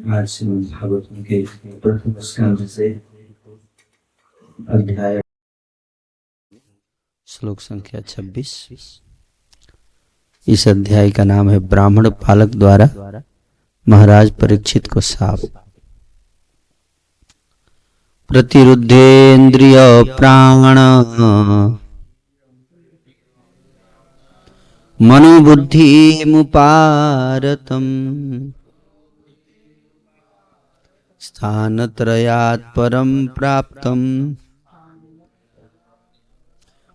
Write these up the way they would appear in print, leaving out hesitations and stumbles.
आज श्रीमद् भागवतम के प्रथम स्कंध से अध्याय श्लोक संख्या 26। इस अध्याय का नाम है ब्राह्मण पालक द्वारा महाराज परीक्षित को शाप। प्रतिरुद्धेन्द्रिय प्राण मनोबुद्धि मुपारतम स्थानत्रयात् परम प्राप्तम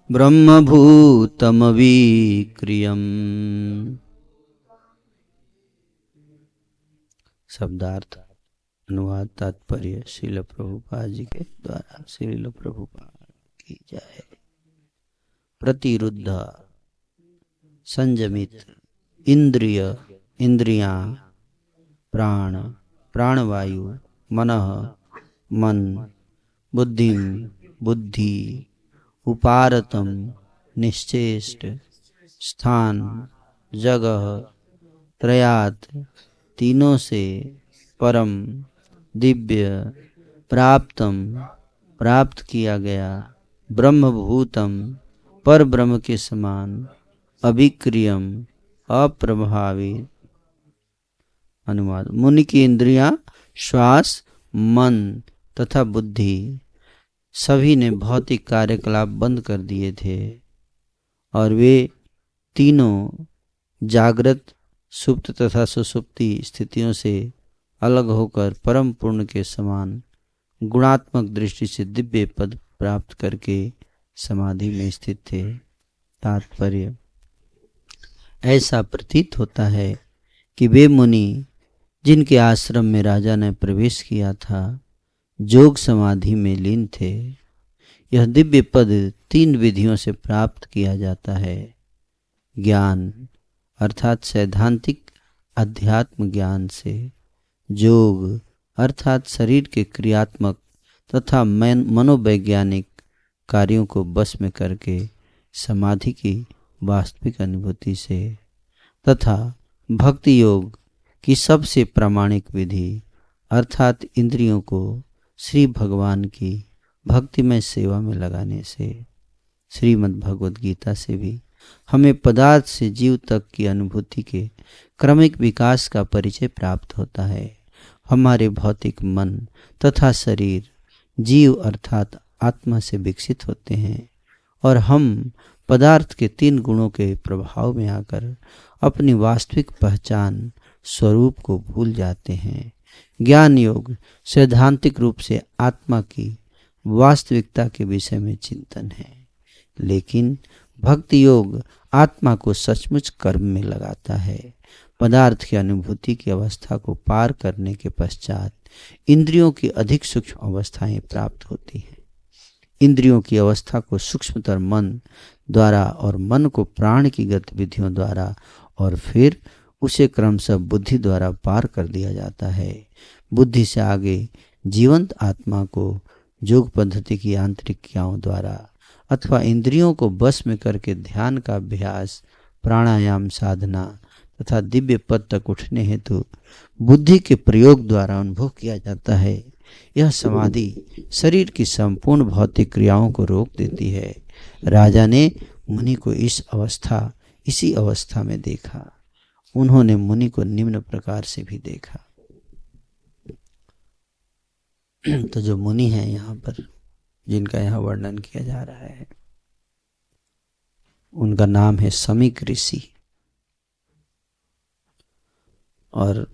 ब्रह्मभूतमविक्रियम्। शब्दार्थ अनुवाद तात्पर्य श्रील प्रभुपाद जी के द्वारा। श्रील प्रभुपाद की जय। प्रतिरुद्ध संयमित इंद्रिय इंद्रियां प्राण प्राणवायु मनः मन बुद्धि बुद्धि उपारतम निश्चेष्ट स्थान जगह त्रयात् तीनों से परम दिव्य प्राप्तम प्राप्त किया गया ब्रह्मभूतम पर ब्रह्म के समान अविक्रियम अप्रभावित। अनुवाद मुनि की इंद्रियां श्वास मन तथा बुद्धि सभी ने भौतिक कार्यकलाप बंद कर दिए थे और वे तीनों जागृत सुप्त तथा सुसुप्ति स्थितियों से अलग होकर परम पूर्ण के समान गुणात्मक दृष्टि से दिव्य पद प्राप्त करके समाधि में स्थित थे। तात्पर्य ऐसा प्रतीत होता है कि वे मुनि जिनके आश्रम में राजा ने प्रवेश किया था जोग समाधि में लीन थे। यह दिव्य पद 3 विधियों से प्राप्त किया जाता है। ज्ञान अर्थात सैद्धांतिक अध्यात्म ज्ञान से, जोग अर्थात शरीर के क्रियात्मक तथा मनोवैज्ञानिक कार्यों को बस में करके समाधि की वास्तविक अनुभूति से, तथा भक्ति योग की सबसे प्रामाणिक विधि अर्थात इंद्रियों को श्री भगवान की भक्तिमय सेवा में लगाने से। श्रीमद् भगवद गीता से भी हमें पदार्थ से जीव तक की अनुभूति के क्रमिक विकास का परिचय प्राप्त होता है। हमारे भौतिक मन तथा शरीर जीव अर्थात आत्मा से विकसित होते हैं और हम पदार्थ के 3 गुणों के प्रभाव में आकर अपनी वास्तविक पहचान स्वरूप को भूल जाते हैं। ज्ञान योग सैद्धांतिक रूप से आत्मा की वास्तविकता के विषय में चिंतन है, लेकिन भक्ति योग आत्मा को सचमुच कर्म में लगाता है। पदार्थ की अनुभूति की अवस्था को पार करने के पश्चात इंद्रियों की अधिक सूक्ष्म अवस्थाएं प्राप्त होती हैं। इंद्रियों की अवस्था को सूक्ष्मतर मन द्वारा और मन को प्राण की गतिविधियों द्वारा और फिर उसे क्रमशः बुद्धि द्वारा पार कर दिया जाता है। बुद्धि से आगे जीवंत आत्मा को योग पद्धति की आंतरिक क्रियाओं द्वारा अथवा इंद्रियों को बस में करके ध्यान का अभ्यास, प्राणायाम साधना तथा दिव्य पद तक उठने हेतु बुद्धि के प्रयोग द्वारा अनुभव किया जाता है। यह समाधि शरीर की संपूर्ण भौतिक क्रियाओं को रोक देती है। राजा ने मुनि को इसी अवस्था में देखा। उन्होंने मुनि को निम्न प्रकार से भी देखा। तो जो मुनि हैं यहाँ पर जिनका यहाँ वर्णन किया जा रहा है उनका नाम है समीक ऋषि और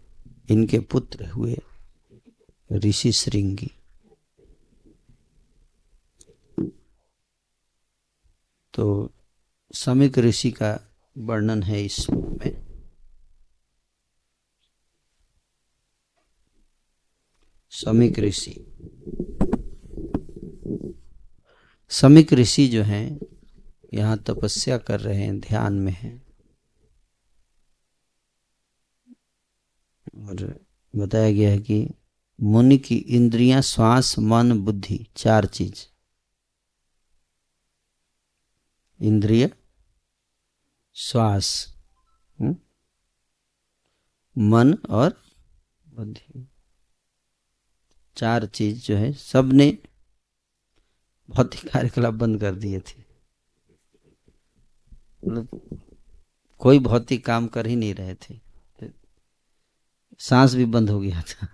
इनके पुत्र हुए ऋषि श्रृंगी। तो समीक ऋषि का वर्णन है इस श्लोक में। समीक ऋषि जो हैं यहाँ तपस्या कर रहे हैं, ध्यान में हैं और बताया गया है कि मुनि की इंद्रियां श्वास मन बुद्धि 4 चीज, इंद्रिय श्वास मन और बुद्धि चार चीज जो है सबने भौतिक कार्यकलाप बंद कर दिए थे। मतलब कोई भौतिक काम कर ही नहीं रहे थे, सांस भी बंद हो गया था।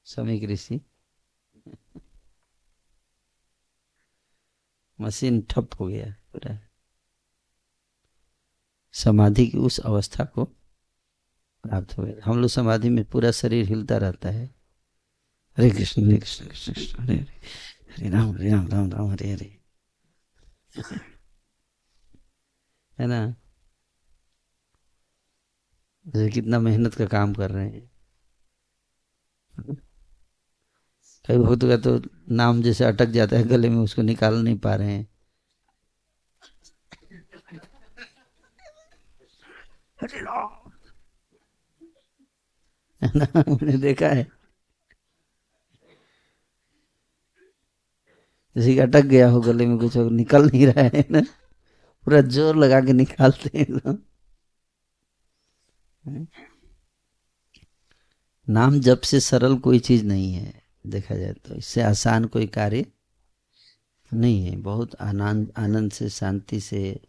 समीक ऋषि, मशीन ठप हो गया पूरा, समाधि की उस अवस्था को प्राप्त हो गया। हम लोग समाधि में पूरा शरीर हिलता रहता है, हरे कृष्ण हरे कृष्ण कृष्ण कृष्ण हरे हरे, हरे राम राम राम हरे हरे, है ना। जैसे कितना मेहनत का काम कर रहे हैं। कई भक्तों का तो नाम जैसे अटक जाता है गले में, उसको निकाल नहीं पा रहे हैं। हरे राम, है ना, मैंने देखा है। जैसे कि अटक गया हो गले में, कुछ निकल नहीं रहा है ना, पूरा जोर लगा के निकालते हैं एकदम। नाम जप से सरल कोई चीज नहीं है, देखा जाए तो इससे आसान कोई कार्य नहीं है। बहुत आनंद आनंद से, शांति से,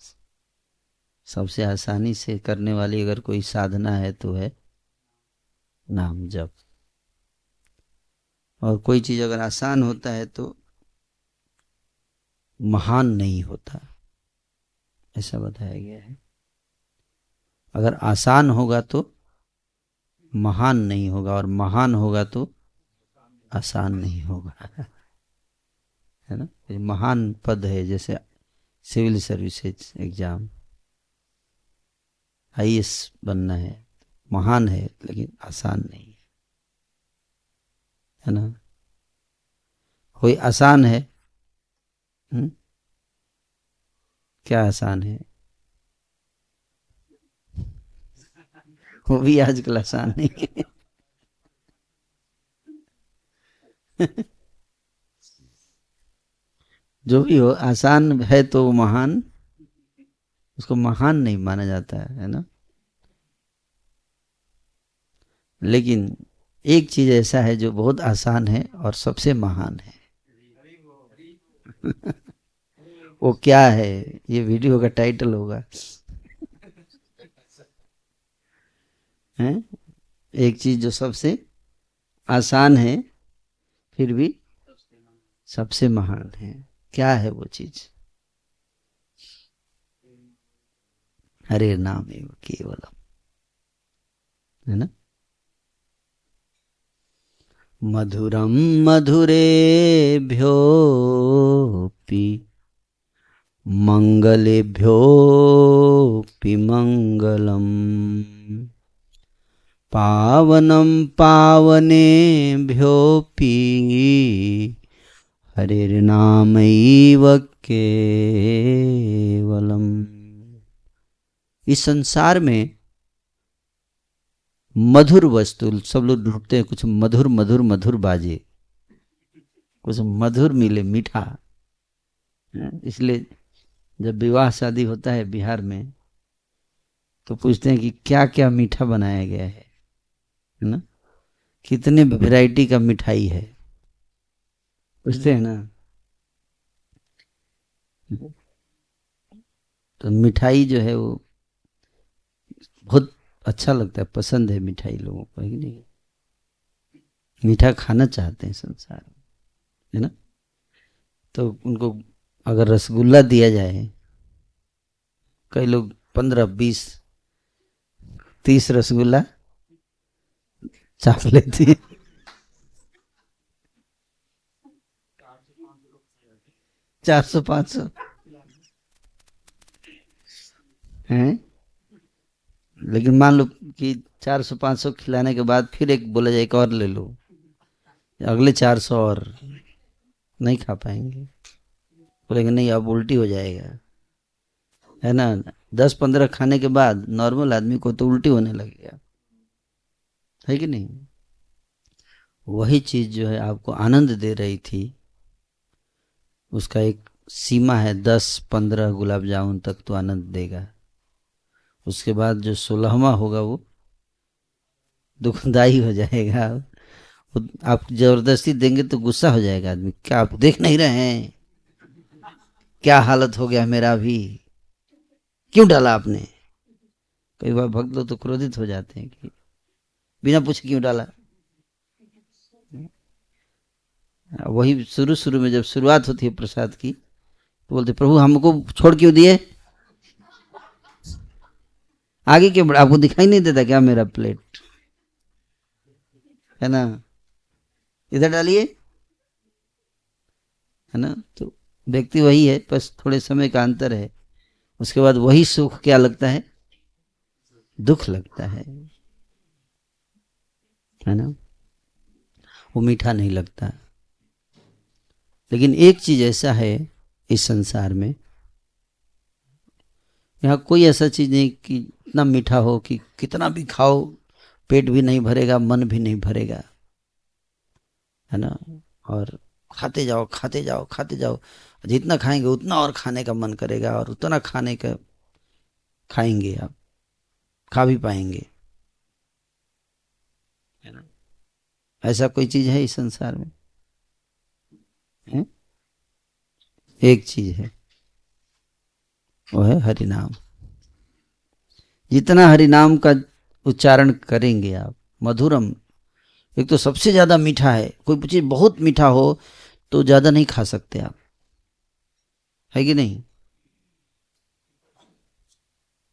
सबसे आसानी से करने वाली अगर कोई साधना है तो है नाम जप। और कोई चीज अगर आसान होता है तो महान नहीं होता, ऐसा बताया गया है। अगर आसान होगा तो महान नहीं होगा, और महान होगा तो आसान नहीं होगा, है ना। ये महान पद है, जैसे सिविल सर्विसेज एग्जाम, आईएएस बनना है, महान है लेकिन आसान नहीं है ना। कोई आसान है, हुँ? क्या आसान है, वो भी आजकल आसान नहीं है। जो भी हो, आसान है तो वो महान, उसको महान नहीं माना जाता है ना। लेकिन एक चीज ऐसा है जो बहुत आसान है और सबसे महान है। वो क्या है, ये वीडियो का टाइटल होगा, हैं। एक चीज जो सबसे आसान है फिर भी सबसे महान है, क्या है वो चीज। हरे नाम एवं केवलम, है ना। मधुरम मधुरेभ्योऽपि मंगलेभ्योऽपि मंगलम्, पावनं पावनेभ्योऽपि हरिर्नामैव केवलम्। इस संसार में मधुर वस्तु सब लोग ढूंढते हैं, कुछ मधुर मधुर मधुर बाजे, कुछ मधुर मिले, मीठा। इसलिए जब विवाह शादी होता है बिहार में तो पूछते हैं कि क्या क्या मीठा बनाया गया है ना, कितने वैरायटी का मिठाई है, पूछते हैं ना। तो मिठाई जो है वो बहुत अच्छा लगता है, पसंद है मिठाई लोगों को, है कि नहीं। मीठा खाना चाहते हैं संसार में, है ना। तो उनको अगर रसगुल्ला दिया जाए, कई लोग 15 20 30 रसगुल्ला चाप लेती है, चार सौ 500 हैं। लेकिन मान लो कि 400 500 खिलाने के बाद फिर एक बोला जाए एक और ले लो, अगले 400 और नहीं खा पाएंगे, बोलेंगे नहीं अब उल्टी हो जाएगा, है ना। 10 15 खाने के बाद नॉर्मल आदमी को तो उल्टी होने लगेगा, है कि नहीं। वही चीज जो है आपको आनंद दे रही थी, उसका एक सीमा है, 10 15 गुलाब जामुन तक तो आनंद देगा, उसके बाद जो 16वां होगा वो दुखदाई हो जाएगा। आप जबरदस्ती देंगे तो गुस्सा हो जाएगा आदमी, क्या आप देख नहीं रहे हैं क्या हालत हो गया मेरा भी, क्यों डाला आपने। कई बार भक्त लोग तो क्रोधित हो जाते हैं कि बिना पूछे क्यों डाला। वही शुरू शुरू में जब शुरुआत होती है प्रसाद की तो बोलते प्रभु हमको छोड़ क्यों दिए, आगे क्यों बढ़ा, आपको दिखाई नहीं देता क्या मेरा प्लेट है ना, इधर डालिए, है ना। तो व्यक्ति वही है, बस थोड़े समय का अंतर है। उसके बाद वही सुख क्या लगता है, दुख लगता है ना, वो मीठा नहीं लगता। लेकिन एक चीज ऐसा है इस संसार में, यहाँ कोई ऐसा चीज नहीं कि इतना मीठा हो कि कितना भी खाओ पेट भी नहीं भरेगा, मन भी नहीं भरेगा, है ना। और खाते जाओ खाते जाओ खाते जाओ, जितना खाएंगे उतना और खाने का मन करेगा और उतना खाने का खाएंगे, आप खा भी पाएंगे, है ना। ऐसा कोई चीज है इस संसार में है? एक चीज है, वो है हरि नाम। जितना हरि नाम का उच्चारण करेंगे आप, मधुरम, एक तो सबसे ज्यादा मीठा है। कोई चीज बहुत मीठा हो तो ज्यादा नहीं खा सकते आप, है कि नहीं।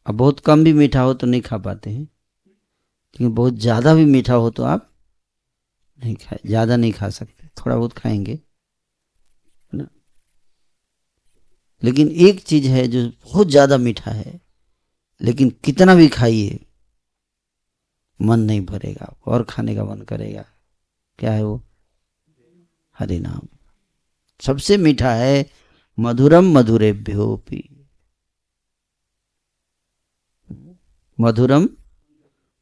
अब बहुत कम भी मीठा हो तो नहीं खा पाते हैं, लेकिन बहुत ज्यादा भी मीठा हो तो आप नहीं खाए, ज्यादा नहीं खा सकते, थोड़ा बहुत खाएंगे ना। लेकिन एक चीज है जो बहुत ज्यादा मीठा है, लेकिन कितना भी खाइए मन नहीं भरेगा, और खाने का मन करेगा। क्या है वो, हरि नाम। सबसे मीठा है, मधुरम मधुरेभ्योपि, मधुरम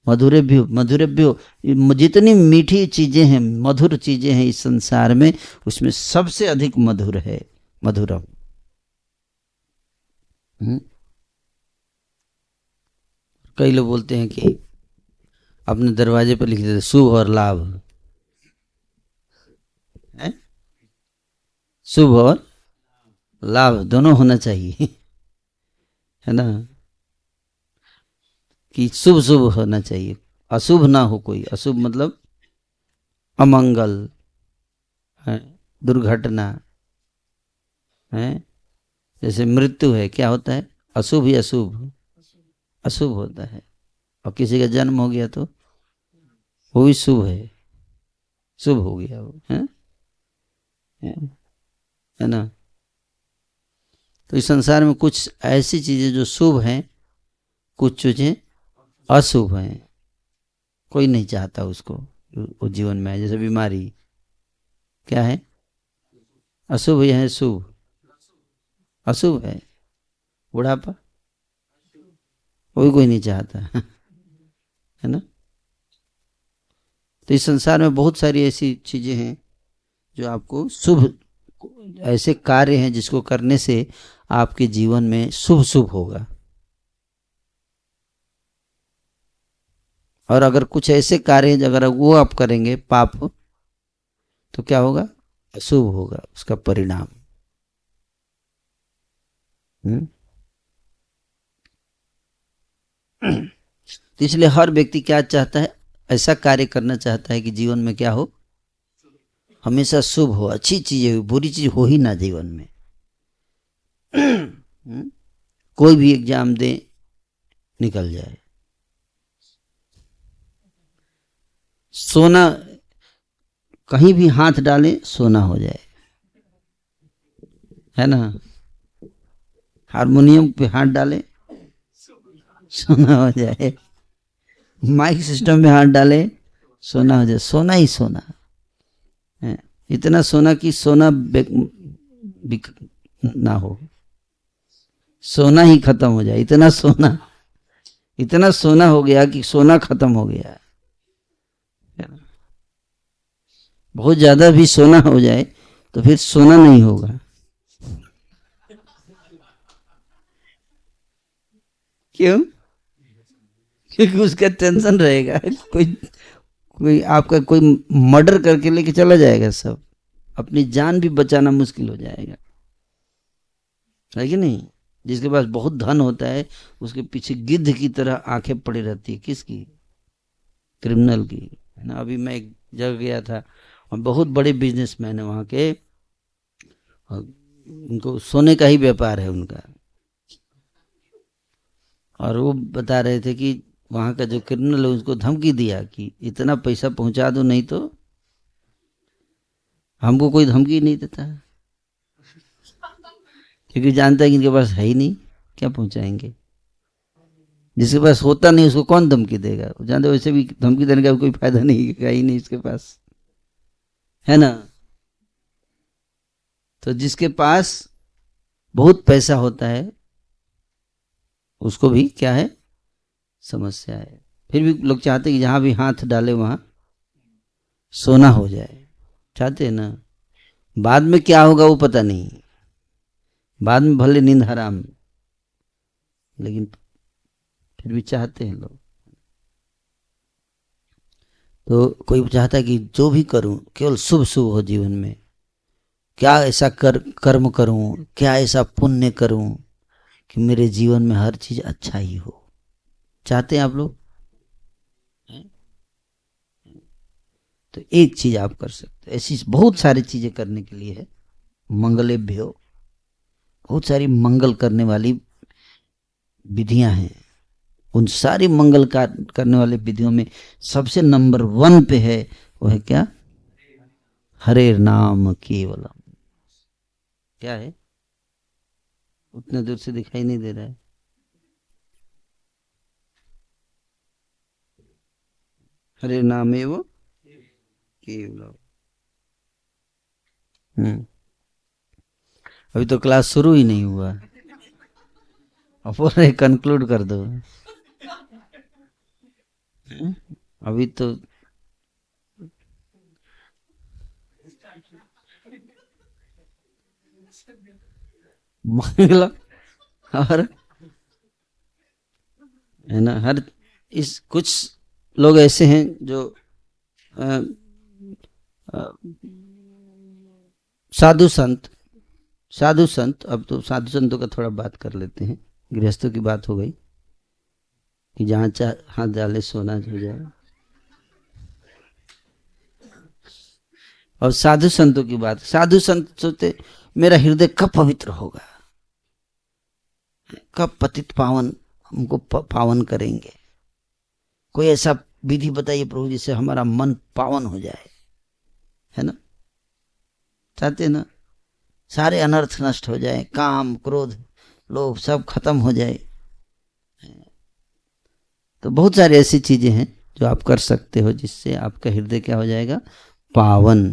मधुरेभ्यो, मधुरेभ्यो, जितनी मीठी चीजें हैं, मधुर चीजें हैं इस संसार में, उसमें सबसे अधिक मधुर है मधुरम। कई लोग बोलते हैं कि अपने दरवाजे पर लिख देते शुभ और लाभ है, शुभ और लाभ दोनों होना चाहिए, है ना, कि शुभ शुभ होना चाहिए, अशुभ ना हो कोई। अशुभ मतलब अमंगल है, दुर्घटना है, जैसे मृत्यु है, क्या होता है, अशुभ ही अशुभ, अशुभ होता है। और किसी का जन्म हो गया तो वो भी शुभ है, शुभ हो गया वो, है ना। तो इस संसार में कुछ ऐसी चीजें जो शुभ हैं, कुछ चीजें अशुभ हैं, कोई नहीं चाहता उसको, वो जीवन में है। जैसे बीमारी क्या है, अशुभ है, शुभ अशुभ है। बुढ़ापा वो भी कोई नहीं चाहता, है ना। तो इस संसार में बहुत सारी ऐसी चीजें हैं जो आपको शुभ, ऐसे कार्य हैं जिसको करने से आपके जीवन में शुभ शुभ होगा। और अगर कुछ ऐसे कार्य हैं अगर वो आप करेंगे पाप, तो क्या होगा, अशुभ होगा उसका परिणाम। तो इसलिए हर व्यक्ति क्या चाहता है, ऐसा कार्य करना चाहता है कि जीवन में क्या हो, हमेशा शुभ हो, अच्छी चीजें हो, बुरी चीज हो ही ना जीवन में। कोई भी एग्जाम दे निकल जाए, सोना कहीं भी हाथ डाले सोना हो जाए, है ना। हारमोनियम पे हाथ डाले सोना हो जाए, माइक सिस्टम में हाथ डाले सोना हो जाए, सोना ही सोना है। इतना सोना कि सोना ना हो, सोना ही खत्म हो जाए, इतना सोना, इतना सोना हो गया कि सोना खत्म हो गया। बहुत ज्यादा भी सोना हो जाए तो फिर सोना नहीं होगा। क्यों, क्योंकि उसका टेंशन रहेगा, कोई कोई आपका कोई मर्डर करके लेके चला जाएगा, सब अपनी जान भी बचाना मुश्किल हो जाएगा, है कि नहीं। जिसके पास बहुत धन होता है उसके पीछे गिद्ध की तरह आंखें पड़ी रहती है, किसकी? क्रिमिनल की, है ना। अभी मैं एक जगह गया था और बहुत बड़े बिजनेसमैन है वहाँ के, और उनको सोने का ही व्यापार है उनका, और वो बता रहे थे कि वहाँ का जो क्रिमिनल है उसको धमकी दिया कि इतना पैसा पहुंचा दो, नहीं तो हमको कोई धमकी नहीं देता, क्योंकि जानता है कि इनके पास है ही नहीं, क्या पहुंचाएंगे। जिसके पास होता नहीं उसको कौन धमकी देगा, वो जानते वैसे भी धमकी देने का कोई फायदा नहीं है ही नहीं इसके पास, है ना। तो जिसके पास बहुत पैसा होता है उसको भी क्या है, समस्या है। फिर भी लोग चाहते हैं कि जहां भी हाथ डाले वहां सोना हो जाए, चाहते हैं ना। बाद में क्या होगा वो पता नहीं, बाद में भले नींद हराम, लेकिन फिर भी चाहते हैं लोग। तो कोई चाहता है कि जो भी करूं केवल शुभ शुभ हो जीवन में, क्या ऐसा कर्म करूं, क्या ऐसा पुण्य करूं कि मेरे जीवन में हर चीज अच्छा ही हो। चाहते हैं आप लोग? तो एक चीज आप कर सकते, ऐसी बहुत सारी चीजें करने के लिए है। मंगलेभ्यो, बहुत सारी मंगल करने वाली विधियां हैं। उन सारी मंगल करने वाले विधियों में सबसे नंबर 1 पे है, वो है क्या? हरे नाम केवलम। क्या है? उतने दूर से दिखाई नहीं दे रहा है। हरे नाम एवं केवलम। अभी तो क्लास शुरू ही नहीं हुआ, अब बोल रहे कंक्लूड कर दो। अभी तो मंगला, और है ना, हर इस कुछ लोग ऐसे हैं जो साधु संत, साधु संत, अब तो साधु संतों का थोड़ा बात कर लेते हैं। गृहस्थों की बात हो गई कि जहां चाह हाथ डाले सोना हो जाए, और साधु संतों की बात। साधु संत सोचते मेरा हृदय कब पवित्र होगा, कब पतित पावन हमको पावन करेंगे, कोई ऐसा विधि बताइए प्रभु जिससे हमारा मन पावन हो जाए, है ना। चाहते ना सारे अनर्थ नष्ट हो जाए, काम क्रोध लोभ सब खत्म हो जाए। तो बहुत सारी ऐसी चीजें हैं जो आप कर सकते हो जिससे आपका हृदय क्या हो जाएगा, पावन।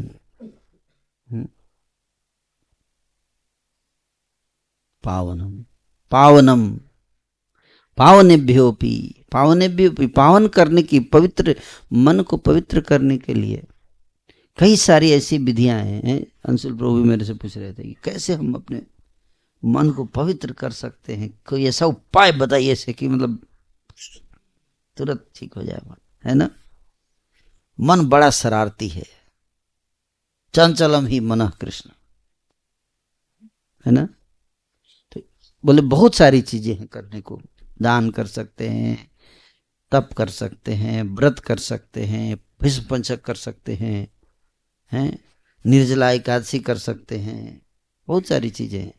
पावनम पावनम पावनेभ्योपि, पावनेभ्योपि, पावन करने की, पवित्र मन को पवित्र करने के लिए कई सारी ऐसी विधियां हैं। अंशुल प्रभु भी मेरे से पूछ रहे थे कि कैसे हम अपने मन को पवित्र कर सकते हैं, कोई ऐसा उपाय बताइए ऐसे कि मतलब तुरंत ठीक हो जाए मन, है ना। मन बड़ा शरारती है, चंचलम ही मनः कृष्ण, है ना। तो बोले बहुत सारी चीजें हैं करने को, दान कर सकते हैं, तप कर सकते हैं, व्रत कर सकते हैं, भीष्म पंचक कर सकते हैं, हैं, निर्जला एकादशी कर सकते हैं, बहुत सारी चीजें हैं।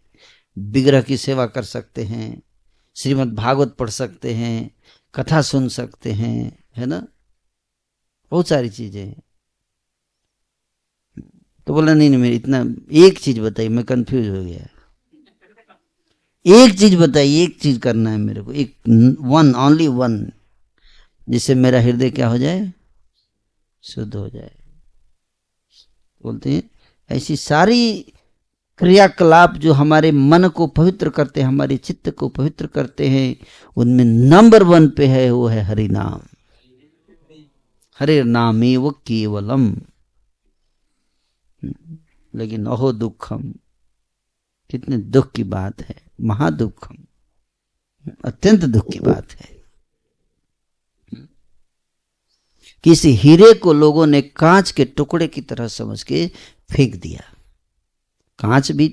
विग्रह की सेवा कर सकते हैं, श्रीमद् भागवत पढ़ सकते हैं, कथा सुन सकते हैं, है ना, बहुत सारी चीजें हैं। तो बोला नहीं नहीं मेरी इतना, एक चीज बताइए, मैं कंफ्यूज हो गया, एक चीज बताइए, एक चीज करना है मेरे को, एक वन, ओनली वन, जिससे मेरा हृदय क्या हो जाए, शुद्ध हो जाए। बोलते हैं ऐसी सारी क्रियाकलाप जो हमारे मन को पवित्र करते हैं, हमारे चित्त को पवित्र करते हैं, उनमें नंबर 1 पे है वो है हरि नाम। हरे नामेव केवलम। लेकिन अहो दुखम, कितने दुख की बात है, महादुखम, अत्यंत दुख की बात है। किसी हीरे को लोगों ने कांच के टुकड़े की तरह समझ के फेंक दिया। कांच भी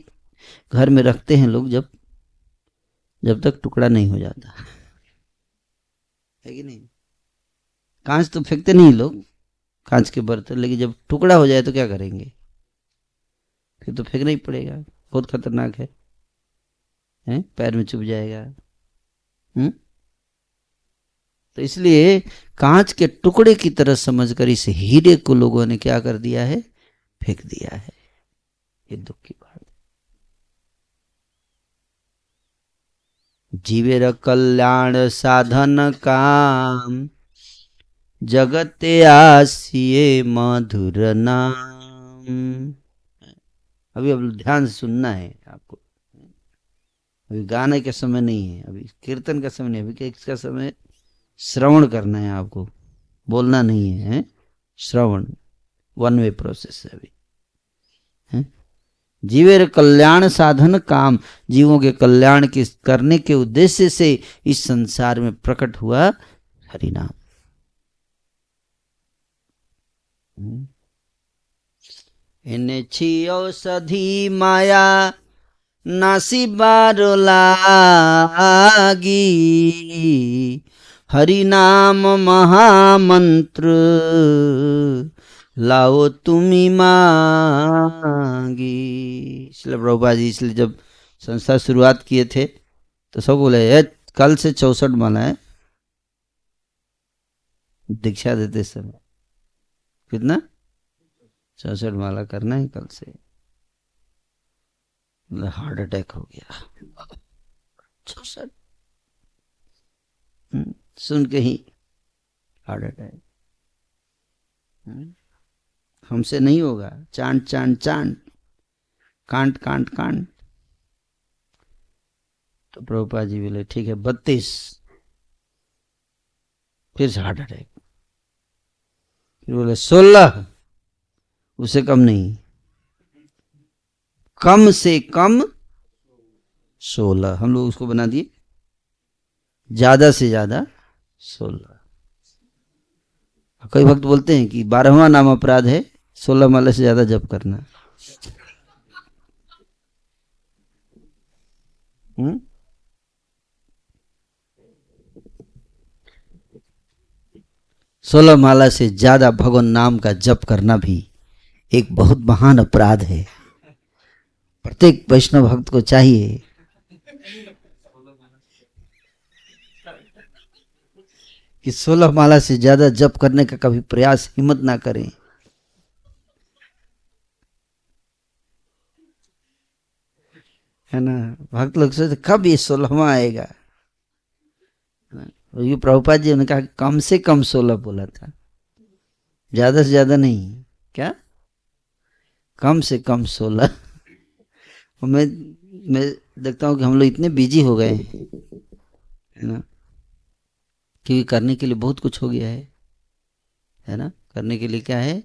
घर में रखते हैं लोग जब तक टुकड़ा नहीं हो जाता है कि नहीं। कांच तो फेंकते नहीं लोग, कांच के बर्तन, लेकिन जब टुकड़ा हो जाए तो क्या करेंगे, फिर तो फेंकना ही पड़ेगा, बहुत खतरनाक है, पैर में चुभ जाएगा। तो इसलिए कांच के टुकड़े की तरह समझकर इस हीरे को लोगों ने क्या कर दिया है, फेंक दिया है। ये दुख की बात। जीवेर कल्याण साधन काम, जगते आसिए मधुर नाम। अभी अब ध्यान से सुनना है आपको। अभी गाने का समय नहीं है, अभी कीर्तन का समय नहीं, अभी इसका समय श्रवण करना है आपको, बोलना नहीं है, श्रवण, वन वे प्रोसेस है अभी, है? जीवेर कल्याण साधन काम, जीवों के कल्याण के करने के उद्देश्य से इस संसार में प्रकट हुआ हरिनाम। इन्हें छी औषधि माया नासी बारो लागी, हरि नाम महामंत्र लाओ तुम्ही मांगी। इसलिए प्रभुपाद जी, इसलिए जब संस्था शुरुआत किए थे तो सब बोले कल से 64 माला है, दीक्षा देते समय कितना 64 माला करना है कल से। हार्ट अटैक हो गया 64 सुन के ही हार्ट अटैक। हमसे नहीं होगा, chant chant chant, can't can't can't. तो प्रभुपाद जी बोले ठीक है 32, फिर से हार्ट अटैक, फिर बोले 16, उससे कम नहीं, कम से कम 16। हम लोग उसको बना दिए ज्यादा से ज्यादा 16। कई भक्त बोलते हैं कि 12वां नाम अपराध है, 16 माला से ज्यादा जप करना। 16 माला से ज्यादा भगवान नाम का जप करना भी एक बहुत महान अपराध है। प्रत्येक वैष्णव भक्त को चाहिए कि 16 माला से ज्यादा जप करने का कभी प्रयास हिम्मत ना करें। है ना, भक्त लोग सोचते कब ये 16वां आएगा। ये प्रभुपाद जी ने कहा कम से कम 16 बोला था, ज्यादा से ज्यादा नहीं, क्या कम से कम 16। मैं देखता हूँ कि हम लोग इतने बिजी हो गए हैं, है ना, क्योंकि करने के लिए बहुत कुछ हो गया है ना, करने के लिए क्या है,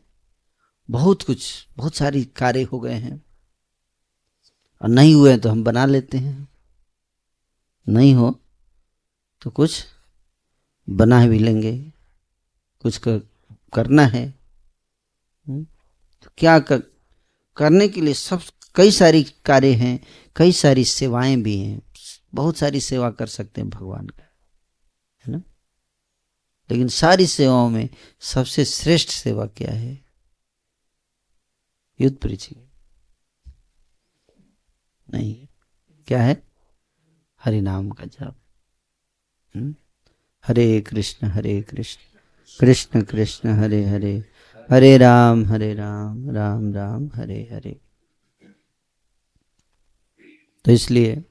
बहुत कुछ, बहुत सारी कार्य हो गए हैं, और नहीं हुए तो हम बना लेते हैं, नहीं हो तो कुछ बना भी लेंगे, कुछ करना है। तो क्या करने के लिए सब कई सारी कार्य हैं, कई सारी सेवाएं भी हैं, बहुत सारी सेवा कर सकते हैं भगवान का, है ना। लेकिन सारी सेवाओं में सबसे श्रेष्ठ सेवा क्या है, युद्ध प्रीचिंग नहीं, क्या है, हरि नाम का जाप। हरे कृष्ण कृष्ण कृष्ण हरे हरे, हरे राम राम राम हरे हरे। तो इसलिए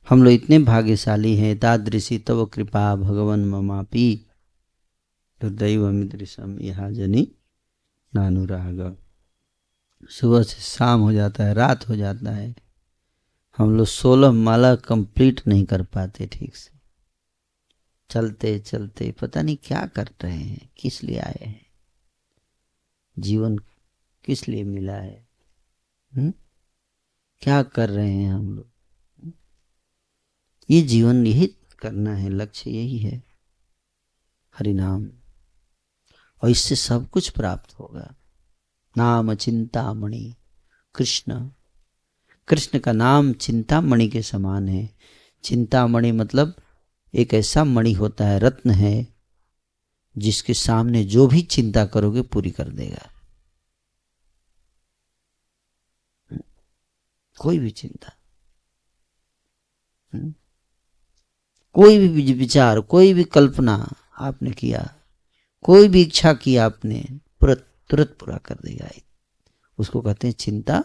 हम लोग इतने भाग्यशाली हैं, तादृशी तव कृपा भगवन ममापि, दुर्दैवमिदृशम यहाँ जनी नानुराग। सुबह से शाम हो जाता है, रात हो जाता है, हम लोग 16 माला कंप्लीट नहीं कर पाते ठीक से, चलते चलते पता नहीं क्या कर रहे हैं, किस लिए आए हैं, जीवन किस लिए मिला है, क्या कर रहे हैं हम लोग। ये जीवन यही करना है, लक्ष्य यही है, हरिनाम। और इससे सब कुछ प्राप्त होगा। नाम चिंतामणि कृष्ण, कृष्ण का नाम चिंतामणि के समान है। चिंतामणि मतलब एक ऐसा मणि होता है, रत्न है, जिसके सामने जो भी चिंता करोगे पूरी कर देगा। कोई भी चिंता, कोई भी विचार, कोई भी कल्पना आपने किया, कोई भी इच्छा की आपने, तुरंत पूरा कर देगा। उसको कहते हैं चिंता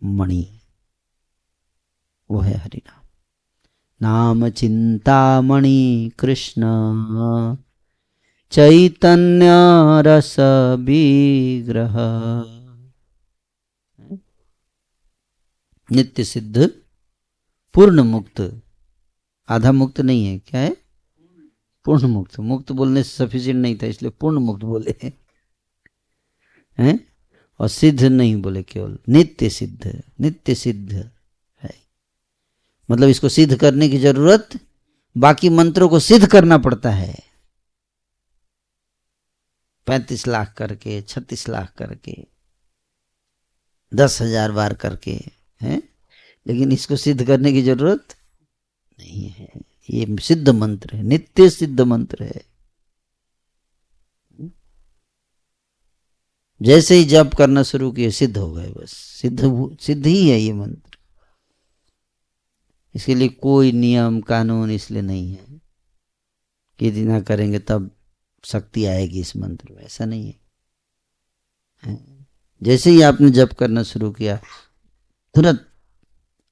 मणि, वो है हरि नाम। नाम चिंतामणि कृष्ण चैतन्य रस विग्रह, नित्य सिद्ध पूर्ण मुक्त। आधा मुक्त नहीं है, क्या है? पूर्ण मुक्त। मुक्त बोलने से सफिशिएंट नहीं था, इसलिए पूर्ण मुक्त बोले हैं। और सिद्ध नहीं बोले, केवल नित्य सिद्ध। नित्य सिद्ध है मतलब इसको सिद्ध करने की जरूरत, बाकी मंत्रों को सिद्ध करना पड़ता है 35 लाख करके, 36 लाख करके, 10,000 बार करके हैं, लेकिन इसको सिद्ध करने की जरूरत नहीं है। ये सिद्ध मंत्र है, नित्य सिद्ध मंत्र है। जैसे ही जप करना शुरू किए सिद्ध हो गए, बस सिद्ध ही है ये मंत्र। इसके लिए कोई नियम कानून इसलिए नहीं है कि इतना करेंगे तब शक्ति आएगी इस मंत्र में, ऐसा नहीं है। जैसे ही आपने जप करना शुरू किया, तुरंत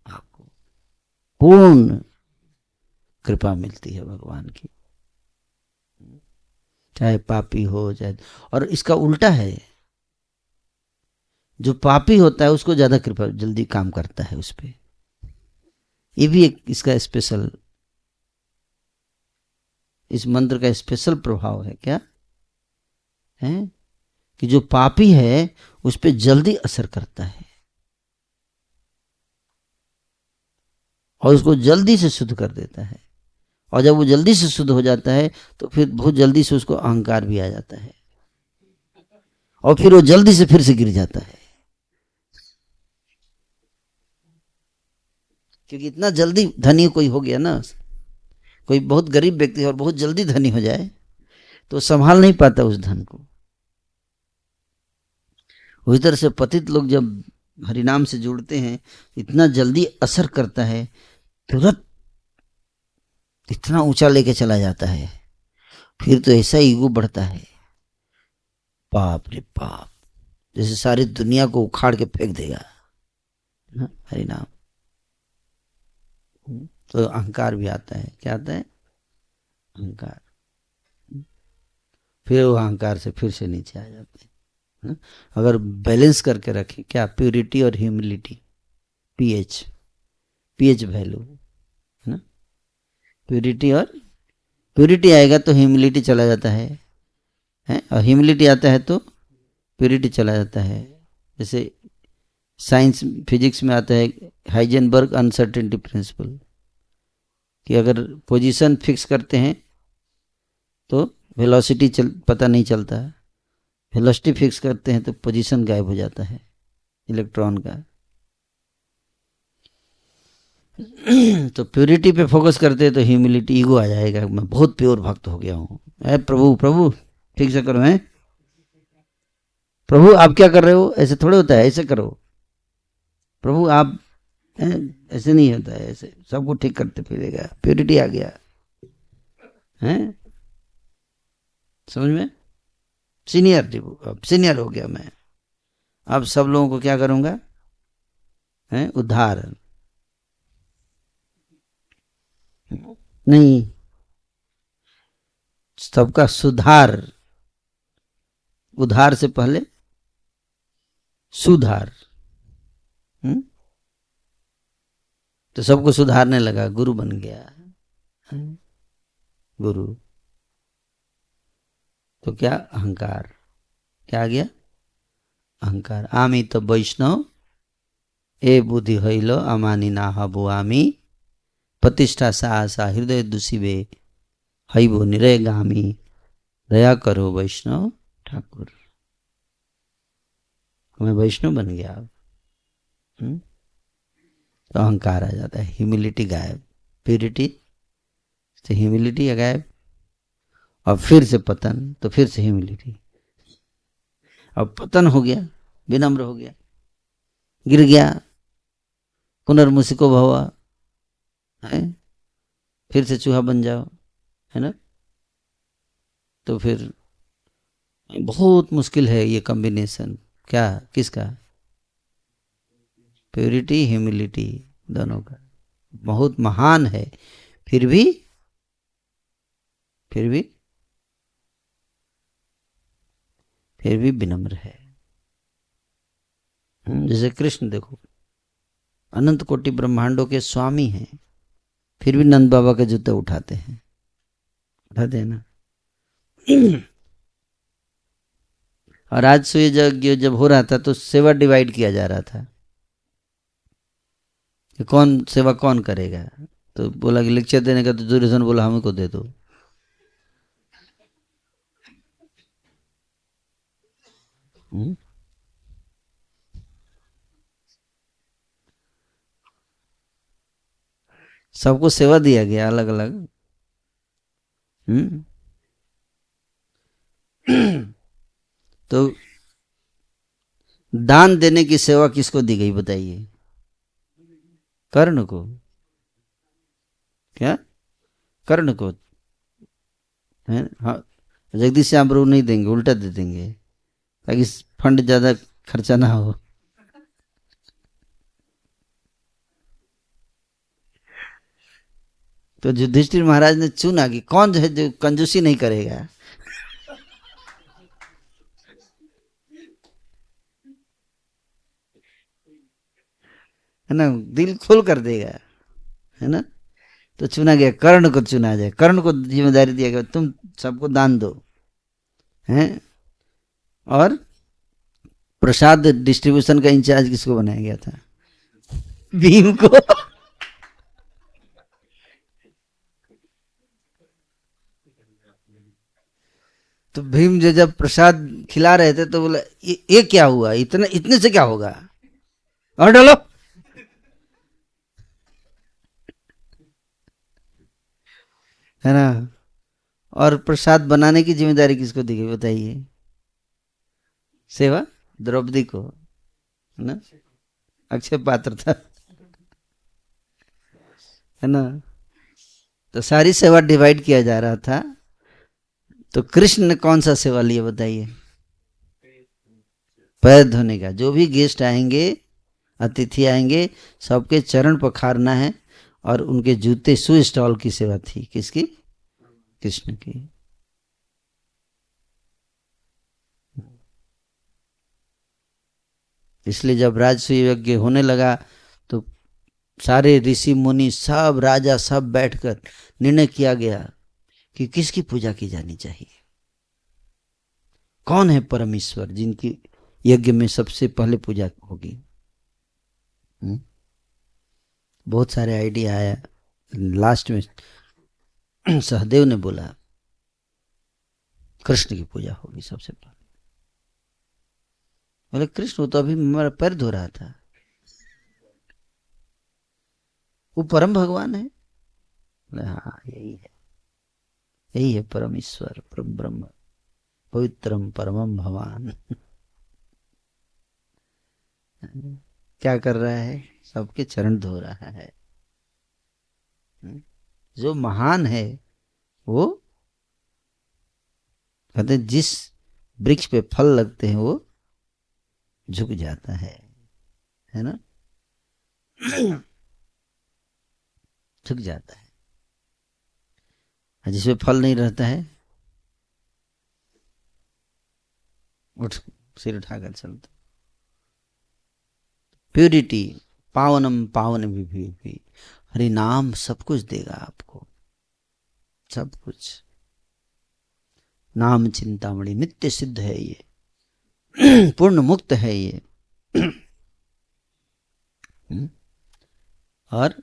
आपको पूर्ण कृपा मिलती है भगवान की, चाहे पापी हो चाहे। और इसका उल्टा है, जो पापी होता है उसको ज्यादा कृपा जल्दी काम करता है उस पे। ये भी एक इसका स्पेशल, इस मंत्र का स्पेशल प्रभाव है। क्या है? कि जो पापी है उस पे जल्दी असर करता है और उसको जल्दी से शुद्ध कर देता है। और जब वो जल्दी से शुद्ध हो जाता है तो फिर बहुत जल्दी से उसको अहंकार भी आ जाता है और फिर वो जल्दी से फिर से गिर जाता है, क्योंकि इतना जल्दी धनी कोई हो गया ना, कोई बहुत गरीब व्यक्ति और बहुत जल्दी धनी हो जाए तो संभाल नहीं पाता उस धन को। उसी तरह से पतित लोग जब हरिनाम से जुड़ते हैं, इतना जल्दी असर करता है, तुरंत इतना ऊंचा लेके चला जाता है। फिर तो ऐसा ईगो बढ़ता है, बाप रे बाप, जैसे सारी दुनिया को उखाड़ के फेंक देगा हरिनाम। तो अहंकार भी आता है। क्या आता है? अहंकार। फिर वो अहंकार से फिर से नीचे आ जाते हैं। अगर बैलेंस करके रखें, क्या प्योरिटी और ह्यूमिलिटी, पीएच वैल्यू है ना। प्योरिटी आएगा तो ह्यूमिलिटी चला जाता है, और ह्यूमिलिटी आता है तो प्योरिटी चला जाता है। जैसे साइंस फिजिक्स में आता है हाइजेनबर्ग अनसर्टेनिटी प्रिंसिपल, कि अगर पोजीशन फिक्स करते हैं तो वेलोसिटी पता नहीं चलता है, वेलोसिटी फिक्स करते हैं तो पोजीशन गायब हो जाता है इलेक्ट्रॉन का। तो प्योरिटी पे फोकस करते हैं तो ह्यूमिलिटी, ईगो आ जाएगा, मैं बहुत प्योर भक्त हो गया हूँ, अरे प्रभु ठीक से करो, है प्रभु आप क्या कर रहे हो, ऐसे थोड़े होता है, ऐसे करो प्रभु आप, ऐसे नहीं होता है, ऐसे सबको ठीक करते फिरेगा। प्योरिटी आ गया है समझ में, सीनियर हो गया मैं, अब सब लोगों को क्या करूंगा, है उद्धार नहीं, सबका सुधार। उधार से पहले सुधार। तो सबको सुधारने लगा, गुरु बन गया। गुरु तो क्या अहंकार, क्या आ गया अहंकार। आमी तो वैष्णव ए बुद्धि हईलो अमानी ना हबो आमी, प्रतिष्ठा साहसा हृदय दुशिबे हईबो निरयगामी, दया करो वैष्णव ठाकुर, मैं वैष्णव बन गया अब। तो अहंकार आ जाता है, ह्यूमिलिटी गायब, प्यूरिटी से ह्यूमिलिटी गायब, और फिर से पतन, तो फिर से ह्यूमिलिटी, अब पतन हो गया, विनम्र हो गया, गिर गया, पुनर्मुसिको भवा, है, फिर से चूहा बन जाओ, है ना। तो फिर बहुत मुश्किल है ये कॉम्बिनेशन, क्या, किसका, प्योरिटी ह्यूमिलिटी दोनों का, बहुत महान है, फिर भी विनम्र है। जैसे कृष्ण देखो, अनंत कोटि ब्रह्मांडों के स्वामी हैं, फिर भी नंद बाबा के जूते उठाते हैं ना। और आज सूर्य यज्ञ जब हो रहा था तो सेवा डिवाइड किया जा रहा था कि कौन सेवा कौन करेगा। तो बोला कि लेक्चर देने का, तो दुर्योधन बोला हमको दे दो। सबको सेवा दिया गया अलग अलग। तो दान देने की सेवा किसको दी गई बताइए? कर्ण को। क्या? कर्ण को है? हाँ, जगदीश श्याम प्रभु नहीं देंगे, उल्टा दे देंगे ताकि फंड ज्यादा खर्चा ना हो। तो युधिष्ठिर महाराज ने चुना कि कौन है जो कंजूसी नहीं करेगा। है ना, दिल खोल कर देगा, है ना। तो चुना गया, कर्ण को चुना जाए, कर्ण को जिम्मेदारी दिया गया, तुम सबको दान दो, हैं। और प्रसाद डिस्ट्रीब्यूशन का इंचार्ज किसको बनाया गया था? भीम को। तो भीम जो जब प्रसाद खिला रहे थे तो बोला ये क्या हुआ, इतने से क्या होगा, और डालो। है ना। और प्रसाद बनाने की जिम्मेदारी किसको दी गई बताइए? सेवा द्रौपदी को, है ना, अक्षय पात्र था, है ना। तो सारी सेवा डिवाइड किया जा रहा था। तो कृष्ण ने कौन सा सेवा लिया बताइए? पैर धोने का। जो भी गेस्ट आएंगे, अतिथि आएंगे, सबके चरण पखारना है, और उनके जूते शू स्टॉल की सेवा थी। किसकी? कृष्ण की। इसलिए जब राजसूय यज्ञ होने लगा तो सारे ऋषि मुनि सब राजा सब बैठकर निर्णय किया गया कि किसकी पूजा की जानी चाहिए, कौन है परमेश्वर जिनकी यज्ञ में सबसे पहले पूजा होगी। बहुत सारे आइडिया आया। लास्ट में सहदेव ने बोला कृष्ण की पूजा होगी सबसे पहले। बोले कृष्ण तो अभी मेरा पैर धो रहा था, वो परम भगवान है। बोले हाँ यही है परमेश्वर, परम ब्रह्म, पवित्रम परमम भगवान। क्या कर रहा है? सबके चरण धो रहा है। जो महान है वो कहते जिस वृक्ष पे फल लगते हैं वो झुक जाता है ना, झुक जाता है। जिसमें फल नहीं रहता है उठ सिर उठाकर चलता। प्यूरिटी, पावनम पावन भी हरि नाम सब कुछ देगा आपको, सब कुछ। नाम चिंतामणि नित्य सिद्ध है ये, पूर्ण मुक्त है ये। और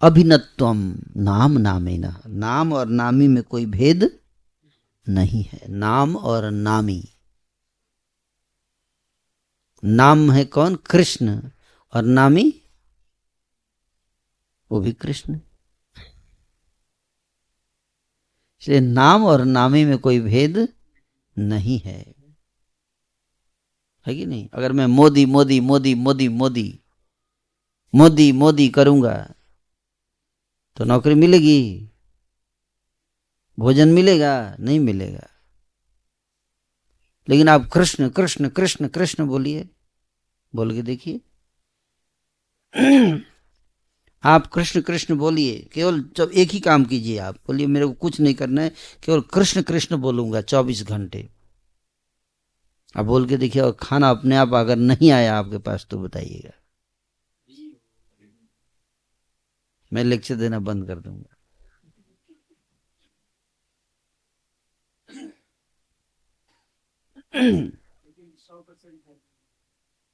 अभिन्नत्वम नाम नामेन, नाम और नामी में कोई भेद नहीं है। नाम और नामी नाम है कौन? कृष्ण। और नामी वो भी कृष्ण। इसलिए नाम और नामी में कोई भेद नहीं है कि नहीं? अगर मैं मोदी मोदी मोदी मोदी मोदी मोदी मोदी करूंगा तो नौकरी मिलेगी? भोजन मिलेगा? नहीं मिलेगा। लेकिन आप कृष्ण कृष्ण कृष्ण कृष्ण बोलिए, बोल के देखिए। आप कृष्ण कृष्ण बोलिए, केवल जब एक ही काम कीजिए, आप बोलिए मेरे को कुछ नहीं करना है, केवल कृष्ण कृष्ण बोलूंगा 24 घंटे। आप बोल के देखिए, और खाना अपने आप अगर नहीं आया आपके पास तो बताइएगा, मैं लेक्चर देना बंद कर दूंगा।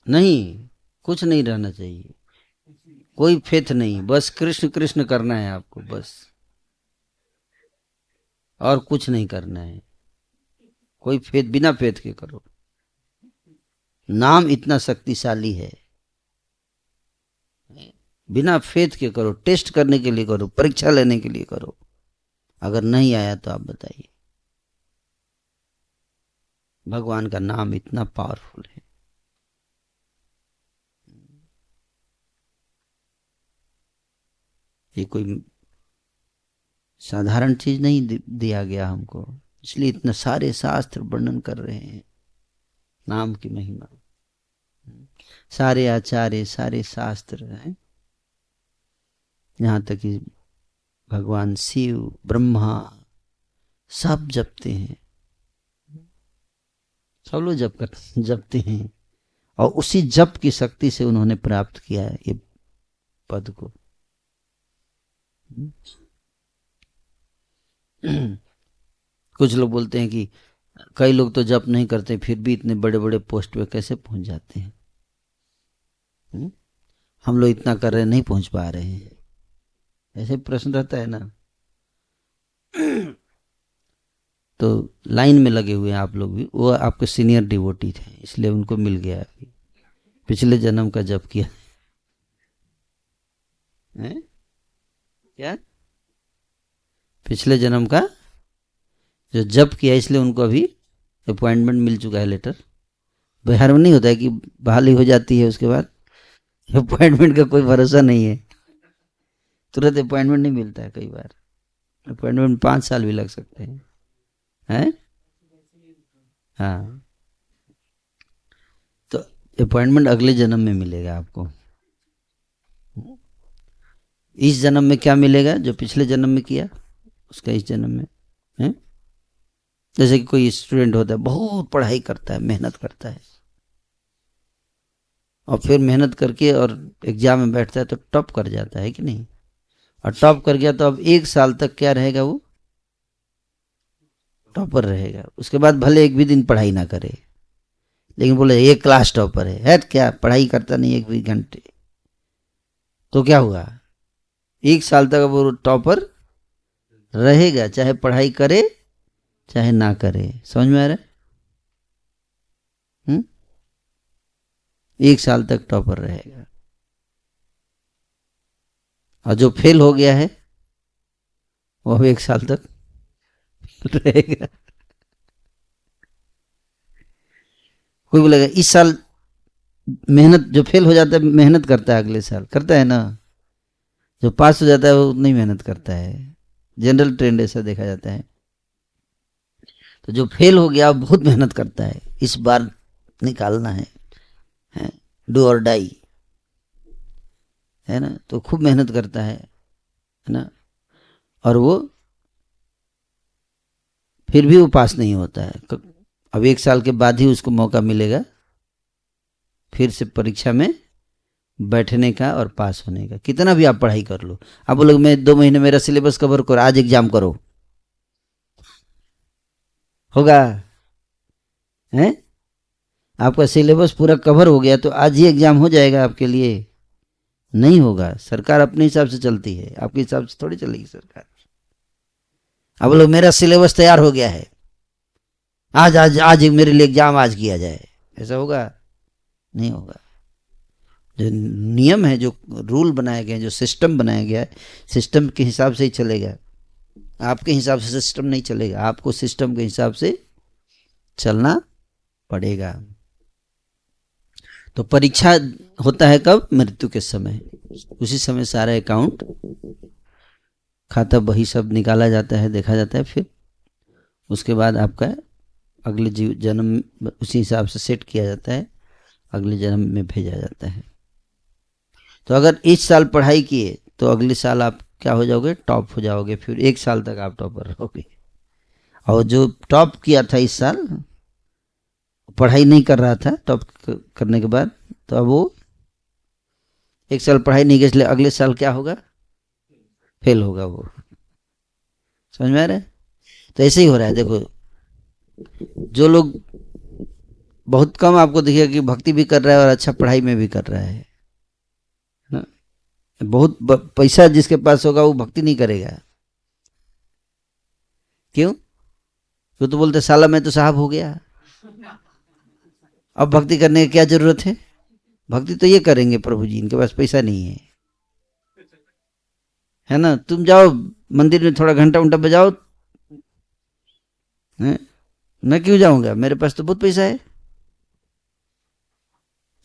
नहीं, कुछ नहीं रहना चाहिए, कोई फेथ नहीं, बस कृष्ण कृष्ण करना है आपको, बस और कुछ नहीं करना है। कोई फेथ, बिना फेथ के करो। नाम इतना शक्तिशाली है, बिना फेथ के करो, टेस्ट करने के लिए करो, परीक्षा लेने के लिए करो। अगर नहीं आया तो आप बताइए। भगवान का नाम इतना पावरफुल है। ये कोई साधारण चीज नहीं दिया गया हमको, इसलिए इतने सारे शास्त्र वर्णन कर रहे हैं नाम की महिमा। सारे आचार्य, सारे शास्त्र हैं, यहाँ तक कि भगवान शिव, ब्रह्मा सब जपते हैं, सब लोग जपते हैं, और उसी जप की शक्ति से उन्होंने प्राप्त किया है ये पद को। कुछ लोग बोलते हैं कि कई लोग तो जप नहीं करते फिर भी इतने बड़े बड़े पोस्ट पे कैसे पहुंच जाते हैं। हम लोग इतना कर रहे नहीं पहुंच पा रहे हैं, ऐसे प्रश्न रहता है ना। तो लाइन में लगे हुए हैं आप लोग भी, वो आपके सीनियर डिवोटी थे इसलिए उनको मिल गया अभी, पिछले जन्म का जप किया है क्या? पिछले जन्म का जो जप किया इसलिए उनको अभी अपॉइंटमेंट मिल चुका है लेटर। बिहार में नहीं होता है कि बहाली हो जाती है उसके बाद अपॉइंटमेंट का कोई भरोसा नहीं है, तुरंत अपॉइंटमेंट नहीं मिलता है, कई बार अपॉइंटमेंट 5 साल भी लग सकते हैं। हाँ, तो अपॉइंटमेंट अगले जन्म में मिलेगा आपको। इस जन्म में क्या मिलेगा? जो पिछले जन्म में किया उसका इस जन्म में है। जैसे कि कोई स्टूडेंट होता है, बहुत पढ़ाई करता है, मेहनत करता है, और फिर मेहनत करके और एग्जाम में बैठता है तो टॉप कर जाता है कि नहीं? और टॉप कर गया तो अब 1 साल तक क्या रहेगा? वो टॉपर रहेगा। उसके बाद भले एक भी दिन पढ़ाई ना करे, लेकिन बोले ये क्लास टॉपर है क्या पढ़ाई करता नहीं 1 भी घंटे, तो क्या हुआ? 1 साल तक वो टॉपर रहेगा, चाहे पढ़ाई करे चाहे ना करे। समझ में आ रहा है? 1 साल तक टॉपर रहेगा। और जो फेल हो गया है वो अब 1 साल तक रहेगा। कोई बोलेगा इस साल मेहनत, जो फेल हो जाता है मेहनत करता है, अगले साल करता है ना। जो पास हो जाता है वो उतनी मेहनत करता है, जनरल ट्रेंड ऐसा देखा जाता है। तो जो फेल हो गया बहुत मेहनत करता है, इस बार निकालना है, डू और डाई, है ना, तो खूब मेहनत करता है ना, और वो फिर भी वो पास नहीं होता है। अब 1 साल के बाद ही उसको मौका मिलेगा फिर से परीक्षा में बैठने का और पास होने का। कितना भी आप पढ़ाई कर लो, आप बोलोगे मैं 2 महीने मेरा सिलेबस कवर करो, आज एग्जाम करो, होगा? हैं? आपका सिलेबस पूरा कवर हो गया तो आज ही एग्जाम हो जाएगा आपके लिए? नहीं होगा। सरकार अपने हिसाब से चलती है, आपके हिसाब से थोड़ी चलेगी सरकार। अब बोलो मेरा सिलेबस तैयार हो गया है, आज आज आज मेरे लिए एग्जाम आज किया जाए, ऐसा होगा? नहीं होगा। जो नियम है, जो रूल बनाए गए हैं, जो सिस्टम बनाया गया है, सिस्टम के हिसाब से ही चलेगा। आपके हिसाब से सिस्टम नहीं चलेगा, आपको सिस्टम के हिसाब से चलना पड़ेगा। तो परीक्षा होता है कब? मृत्यु के समय। उसी समय सारा अकाउंट, खाता बही सब निकाला जाता है, देखा जाता है, फिर उसके बाद आपका अगले जन्म उसी हिसाब से सेट किया जाता है, अगले जन्म में भेजा जाता है। तो अगर इस साल पढ़ाई किए तो अगले साल आप क्या हो जाओगे? टॉप हो जाओगे, फिर 1 साल तक आप टॉपर रहोगे। और जो टॉप किया था इस साल, पढ़ाई नहीं कर रहा था, टॉप करने के बाद, तो अब वो 1 साल पढ़ाई नहीं की, इसलिए अगले साल क्या होगा? फेल होगा वो। समझ में आ रहा है? तो ऐसे ही हो रहा है। देखो, जो लोग बहुत कम आपको दिखेगा कि भक्ति भी कर रहा है और अच्छा पढ़ाई में भी कर रहा है ना। बहुत पैसा जिसके पास होगा वो भक्ति नहीं करेगा। क्यों? वो तो बोलते साला मैं तो साहब हो गया, अब भक्ति करने की क्या जरूरत है? भक्ति तो ये करेंगे प्रभु जी, इनके पास पैसा नहीं है ना। तुम जाओ मंदिर में थोड़ा घंटा उंटा बजाओ, मैं क्यों जाऊंगा, मेरे पास तो बहुत पैसा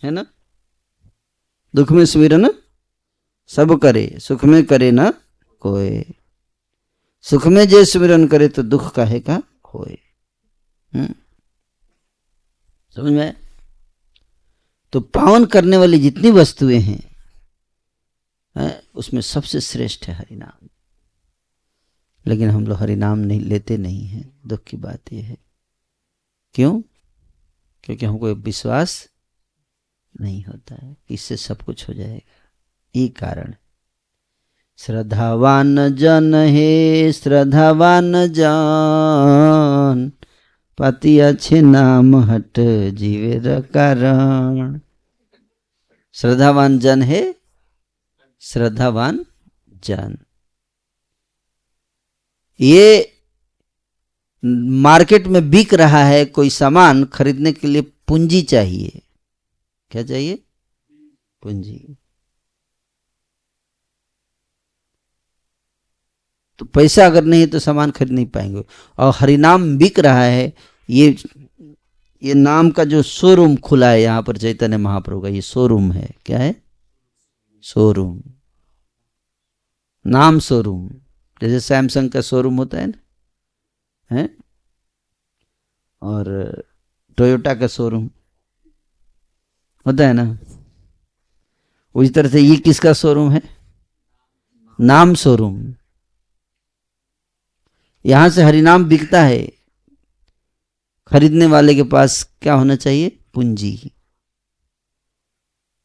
है ना। दुख में सुमिरन सब करे, सुख में करे ना कोई। सुख में जे सुमिरन करे तो दुख काहे का होए। समझ में? तो पावन करने वाली जितनी वस्तुएं हैं, उसमें सबसे श्रेष्ठ है हरिनाम। लेकिन हम लोग हरिनाम नहीं लेते, नहीं है। दुख की बात यह है। क्यों? क्योंकि हमको विश्वास नहीं होता है कि इससे सब कुछ हो जाएगा। ये कारण। श्रद्धावान जन हे श्रद्धावान जन, पति अच्छे नाम हट जीवेर कारण। श्रद्धावान जन है, श्रद्धावान जन। ये मार्केट में बिक रहा है कोई सामान, खरीदने के लिए पूंजी चाहिए। क्या चाहिए? पूंजी। तो पैसा अगर नहीं तो सामान खरीद नहीं पाएंगे। और हरिनाम बिक रहा है, ये नाम का जो शोरूम खुला है यहाँ पर चैतन्य महाप्रभु का, ये शोरूम है। क्या है? शोरूम। नाम शोरूम। जैसे सैमसंग का शोरूम होता है ना, है, और टोयोटा का शोरूम होता है ना, उसी तरह से ये किसका शोरूम है? नाम शोरूम। यहां से हरिनाम बिकता है। खरीदने वाले के पास क्या होना चाहिए? पूंजी।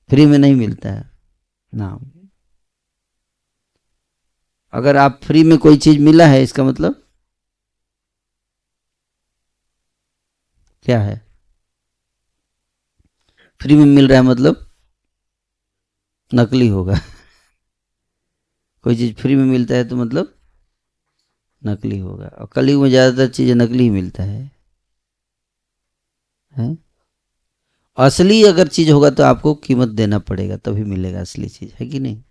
फ्री में नहीं मिलता है नाम। अगर आप फ्री में कोई चीज मिला है, इसका मतलब क्या है? फ्री में मिल रहा है मतलब नकली होगा। कोई चीज फ्री में मिलता है तो मतलब नकली होगा। और कलयुग में ज्यादातर चीजें नकली ही मिलता है। असली अगर चीज होगा तो आपको कीमत देना पड़ेगा, तभी मिलेगा असली चीज, है कि नहीं?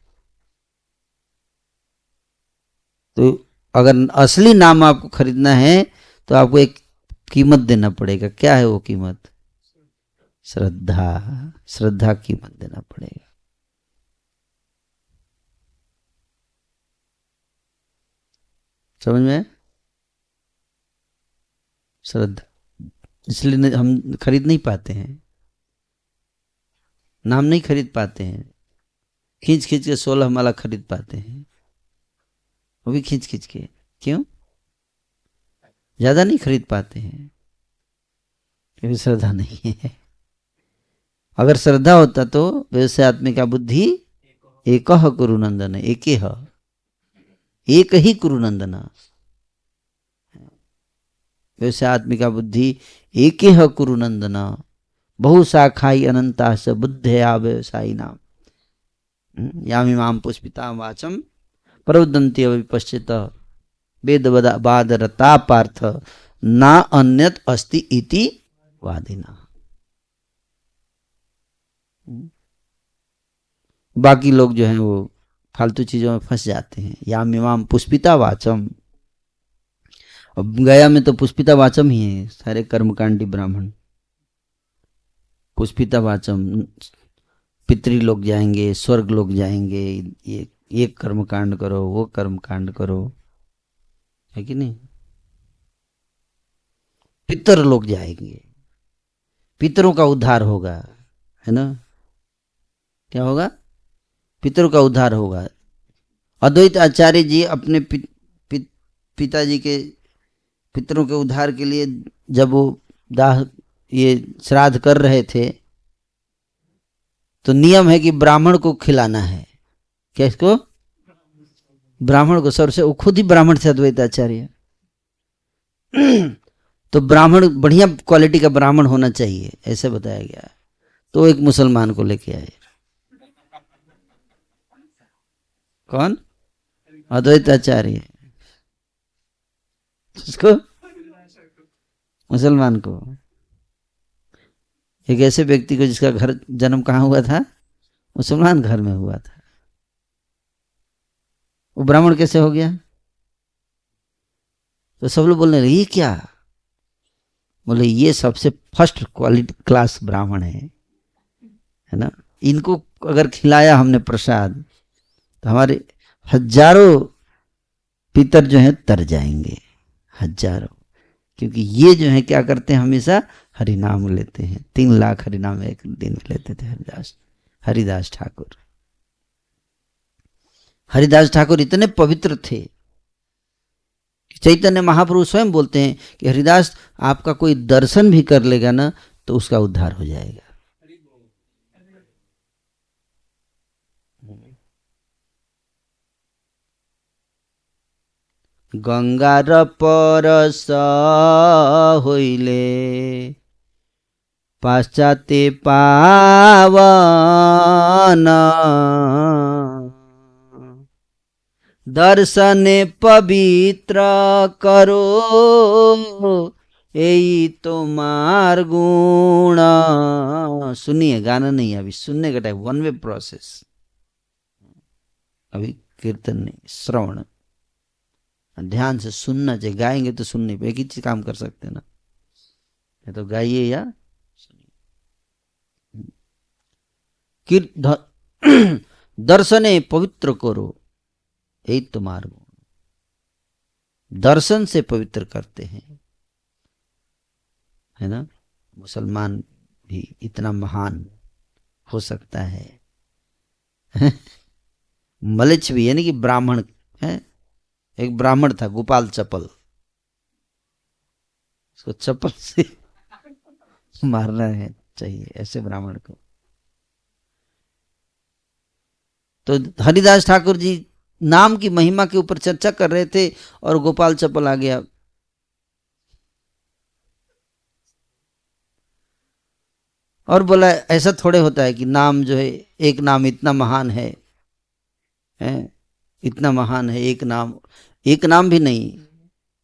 तो अगर असली नाम आपको खरीदना है तो आपको एक कीमत देना पड़ेगा। क्या है वो कीमत? श्रद्धा। श्रद्धा कीमत देना पड़ेगा। समझ में? श्रद्धा। इसलिए हम खरीद नहीं पाते हैं, नाम नहीं खरीद पाते हैं। खींच खींच के 16 माला खरीद पाते हैं, वो भी खींच खींच के। क्यों? ज्यादा नहीं खरीद पाते हैं क्योंकि श्रद्धा नहीं है। अगर श्रद्धा होता तो व्यवसाय आत्मिका बुद्धि एक कुरु नंदन, एक ही कुरु नंदन। व्यवसाय आत्मिका बुद्धि एक ही कुरु नंदन, बहु शाखाई अनंता स बुद्धया व्यवसायी नाम। यामी माम पुष्पिता वाचम प्रवदंती अविपश्चित वेद वादरता पार्थ ना अन्यत अस्ति इति वादिना। बाकी लोग जो हैं वो फालतू चीजों में फंस जाते हैं। याम इमाम पुष्पिता वाचम, अब गया में तो पुष्पिता वाचम ही है, सारे कर्मकांडी ब्राह्मण पुष्पिता वाचम। पितरी लोग जाएंगे, स्वर्ग लोग जाएंगे, ये कर्म कांड करो, वो कर्म कांड करो, है कि नहीं। पितर लोग जाएंगे, पितरों का उद्धार होगा, है ना। क्या होगा? पितरों का उद्धार होगा। अद्वैत आचार्य जी अपने पिताजी के पितरों के उद्धार के लिए जब वो दाह ये श्राद्ध कर रहे थे, तो नियम है कि ब्राह्मण को खिलाना है। क्या इसको? ब्राह्मण को। सबसे वो खुद ही ब्राह्मण थे अद्वैत आचार्य। तो ब्राह्मण बढ़िया क्वालिटी का ब्राह्मण होना चाहिए, ऐसे बताया गया। तो एक मुसलमान को लेके आए। कौन? अद्वैत आचार्य। उसको मुसलमान को, एक ऐसे व्यक्ति को जिसका घर जन्म कहाँ हुआ था? मुसलमान घर में हुआ था। वो ब्राह्मण कैसे हो गया? तो सब लोग बोलने लगे ये क्या? बोले ये सबसे फर्स्ट क्वालिटी क्लास ब्राह्मण है ना। इनको अगर खिलाया हमने प्रसाद तो हमारे हजारों पितर जो हैं तर जाएंगे, हजारों। क्योंकि ये जो है क्या करते हैं, हमेशा हरिनाम लेते हैं। 3 लाख हरिनाम एक दिन में लेते थे हरिदास ठाकुर। हरिदास ठाकुर इतने पवित्र थे, चैतन्य महाप्रभु स्वयं बोलते हैं कि हरिदास आपका कोई दर्शन भी कर लेगा ना तो उसका उद्धार हो जाएगा। गंगार परस होइले पाश्चात्य पावन, दर्शने पवित्र करो यही तुम्हार गुण। सुनिए, गाना नहीं, अभी सुनने का टाइम, वन वे प्रोसेस, अभी कीर्तन नहीं, श्रवण, ध्यान से सुनना चाहिए। गाएंगे तो सुनने पे एक ही चीज काम कर सकते हैं ना, या तो गाइए या सुनिए। दर्शने पवित्र करो यही तुम्हार गुण। दर्शन से पवित्र करते हैं, है ना। मुसलमान भी इतना महान हो सकता है। मलिच भी, यानी कि ब्राह्मण है। एक ब्राह्मण था गोपाल चपल, उसको चप्पल से मारना है चाहिए ऐसे ब्राह्मण को। तो हरिदास ठाकुर जी नाम की महिमा के ऊपर चर्चा कर रहे थे और गोपाल चप्पल आ गया। और बोला ऐसा थोड़े होता है कि नाम जो है, एक नाम इतना महान है, इतना महान है एक नाम। एक नाम भी नहीं,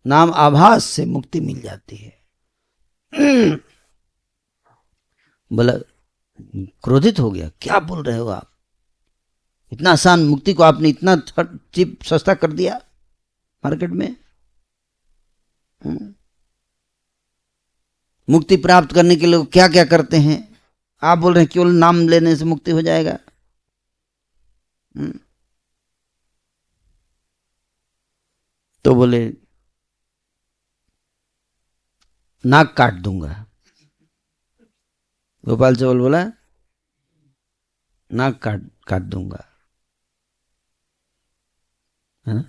नाम आभास से मुक्ति मिल जाती है। बोला, क्रोधित हो गया, क्या बोल रहे हो आप? इतना आसान मुक्ति को आपने इतना चीप सस्ता कर दिया मार्केट में। मुक्ति प्राप्त करने के लिए क्या क्या करते हैं, आप बोल रहे हैं केवल नाम लेने से मुक्ति हो जाएगा। तो बोले नाक काट दूंगा। गोपाल चौल बोला नाक काट दूंगा, है ना।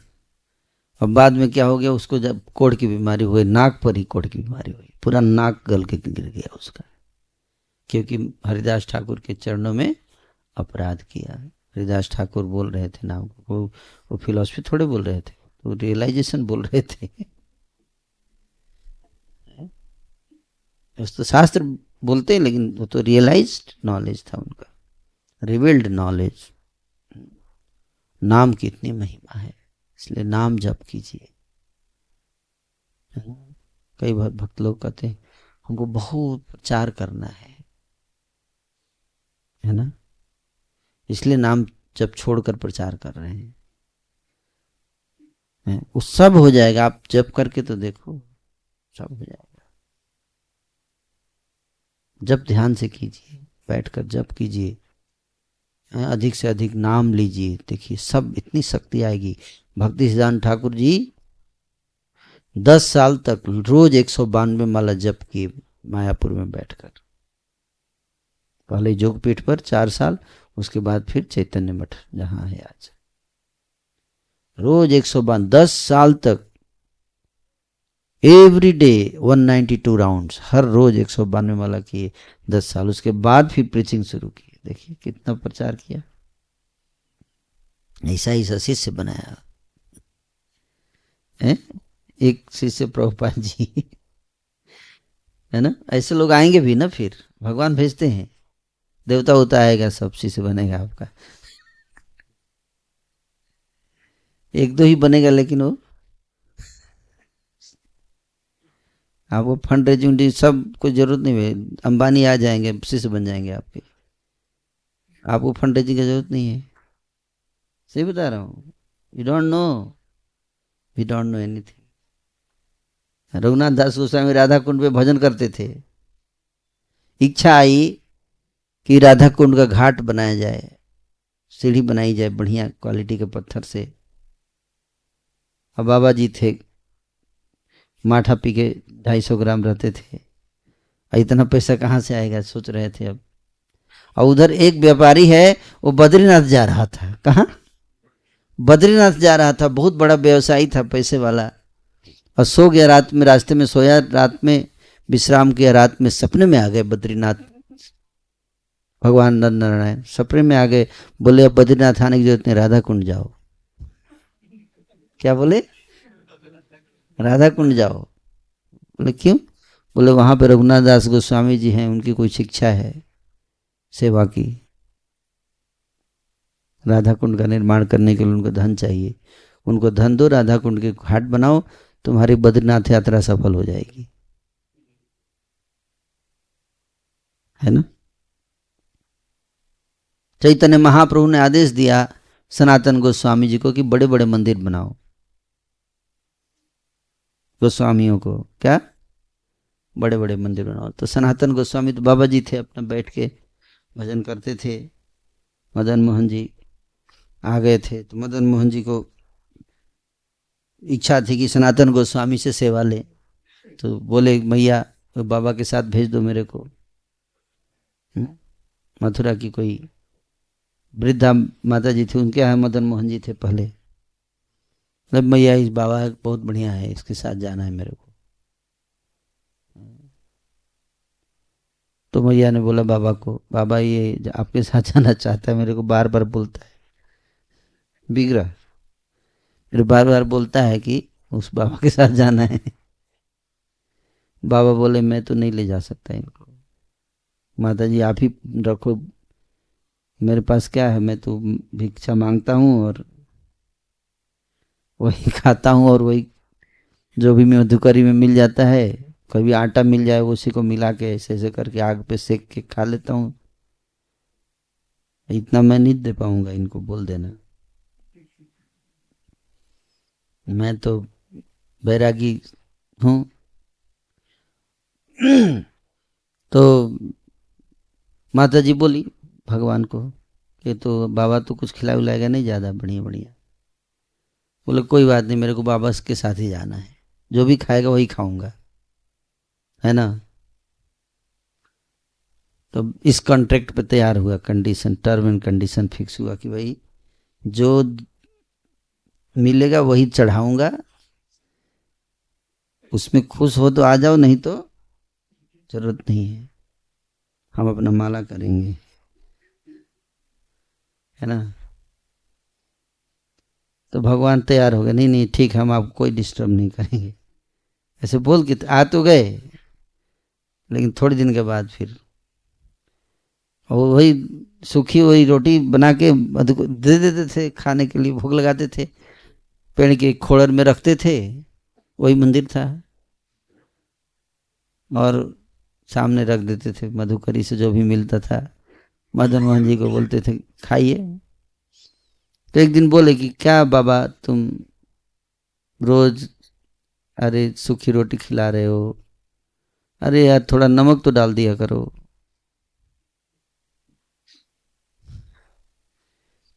और बाद में क्या हो गया, उसको जब कोढ़ की बीमारी हुई, नाक पर ही कोढ़ की बीमारी हुई, पूरा नाक गल के गिर गया उसका, क्योंकि हरिदास ठाकुर के चरणों में अपराध किया। हरिदास ठाकुर बोल रहे थे नाम को, वो फिलॉसफी थोड़े बोल रहे थे, वो रियलाइजेशन बोल रहे थे। उस तो शास्त्र बोलते हैं, लेकिन वो तो रियलाइज्ड नॉलेज था उनका, रिवील्ड नॉलेज। नाम की इतनी महिमा है, इसलिए नाम जप कीजिए। कई भक्त लोग कहते हैं हमको बहुत प्रचार करना है, है ना। इसलिए नाम जब छोड़कर प्रचार कर रहे हैं, वो सब हो जाएगा। आप जप करके तो देखो, सब हो जाएगा। जप ध्यान से कीजिए, बैठकर जप कीजिए, अधिक से अधिक नाम लीजिए, देखिए सब इतनी शक्ति आएगी। भक्ति सिद्धांत ठाकुर जी 10 साल तक रोज 192 माला जप किए मायापुर में बैठकर। पहले जोगपीठ पर 4 साल, उसके बाद फिर चैतन्य मठ जहां है आज, रोज 192 10 साल तक, एवरी डे 192 राउंड्स, हर रोज 192 माला किए 10 साल। उसके बाद फिर प्रीचिंग शुरू की। देखिए कितना प्रचार किया। ऐसा ही शिष्य बनाया है। एक शिष्य प्रभुपाद जी, है ना। ऐसे लोग आएंगे भी ना, फिर भगवान भेजते हैं, देवता होता आएगा, सब शिष्य बनेगा आपका। एक दो ही बनेगा, लेकिन वो आपको फंड रेजिंग सब कुछ जरूरत नहीं है। अंबानी आ जाएंगे, शिष्य बन जाएंगे आपके, आपको फंड रेजिंग की जरूरत नहीं है। सही बता रहा हूँ। You don't know, we don't know anything. Raghunath Das Goswami Radha Kund पे भजन करते थे। इच्छा आई कि राधा कुंड का घाट बनाया जाए, सीढ़ी बनाई जाए बढ़िया क्वालिटी के पत्थर से। अब बाबा जी थे, माठा पी के 250 ग्राम रहते थे, इतना पैसा कहाँ से आएगा, सोच रहे थे अब। और उधर एक व्यापारी है, वो बद्रीनाथ जा रहा था। कहाँ? बद्रीनाथ जा रहा था। बहुत बड़ा व्यवसायी था, पैसे वाला। और सो गया रात में, रास्ते में सोया, रात में विश्राम किया, रात में सपने में आ गए बद्रीनाथ। भगवान नर नारायण सपने में आ गए, बोले अब बद्रीनाथ आने की जरूरत नहीं, राधा कुंड जाओ। क्या बोले? राधा कुंड जाओ। बोले क्यों? बोले वहां पे रघुनाथ दास गोस्वामी जी हैं, उनकी कोई शिक्षा है सेवा की। राधा कुंड का निर्माण करने के लिए उनको धन चाहिए, उनको धन दो, राधा कुंड के घाट बनाओ, तुम्हारी बद्रीनाथ यात्रा सफल हो जाएगी। है ना। चैतन्य महाप्रभु ने आदेश दिया सनातन गोस्वामी जी को कि बड़े बड़े मंदिर बनाओ। गोस्वामियों को क्या? बड़े बड़े मंदिर बनाओ। तो सनातन गोस्वामी तो बाबा जी थे, अपना बैठ के भजन करते थे। मदन मोहन जी आ गए थे, तो मदन मोहन जी को इच्छा थी कि सनातन गोस्वामी से सेवा ले। तो बोले मैया बाबा के साथ भेज दो मेरे को। मथुरा की कोई वृद्धा माता जी थी, उनके यहाँ मदन मोहन जी थे पहले। मतलब मैया इस बाबा बहुत बढ़िया है, इसके साथ जाना है मेरे को। तो मैया ने बोला बाबा को, बाबा ये आपके साथ जाना चाहता है, मेरे को बार बार बोलता है, बिगड़ा फिर बार बार बोलता है कि उस बाबा के साथ जाना है। बाबा बोले मैं तो नहीं ले जा सकता इनको, माता जी आप ही रखो, मेरे पास क्या है, मैं तो भिक्षा मांगता हूँ और वही खाता हूँ, और वही जो भी मधुकरी में मिल जाता है, कभी आटा मिल जाए उसी को मिला के ऐसे ऐसे करके आग पे सेक के खा लेता हूँ। इतना मैं नहीं दे पाऊंगा, इनको बोल देना, मैं तो बैरागी हूँ। तो माता जी बोली भगवान को कि तो बाबा तो कुछ खिला उलाएगा नहीं ज़्यादा बढ़िया बढ़िया। बोले कोई बात नहीं, मेरे को बाबा के साथ ही जाना है, जो भी खाएगा वही खाऊंगा, है ना। तो इस कॉन्ट्रैक्ट पे तैयार हुआ condition, term and condition fix हुआ कि भाई जो मिलेगा वही चढ़ाऊंगा, उसमें खुश हो तो आ जाओ, नहीं तो जरूरत नहीं है, हम अपना माला करेंगे, है ना। तो भगवान तैयार हो गए, नहीं नहीं ठीक, हम आपको कोई डिस्टर्ब नहीं करेंगे, ऐसे बोल के आ तो गए। लेकिन थोड़े दिन के बाद फिर और वही सूखी वही रोटी बना के दे देते थे खाने के लिए, भोग लगाते थे, पेड़ के खोड़र में रखते थे, वही मंदिर था, और सामने रख देते थे, मधुकरी से जो भी मिलता था मदन मोहन जी को बोलते थे खाइए। तो एक दिन बोले कि क्या बाबा तुम रोज अरे सूखी रोटी खिला रहे हो, अरे यार थोड़ा नमक तो डाल दिया करो।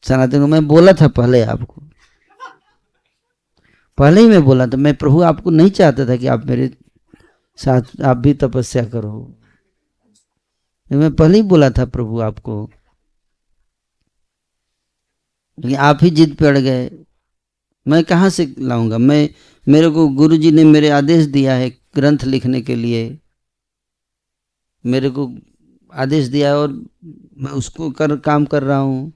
सनातन को मैं बोला था पहले, आपको पहले ही मैं बोला था, मैं प्रभु आपको नहीं चाहता था कि आप मेरे साथ आप भी तपस्या करो। मैं पहले ही बोला था प्रभु आपको, लेकिन आप ही जिद पे अड़ गए। मैं कहाँ से लाऊंगा, मैं मेरे को गुरु जी ने मेरे आदेश दिया है ग्रंथ लिखने के लिए, मेरे को आदेश दिया है और मैं उसको काम कर रहा हूँ।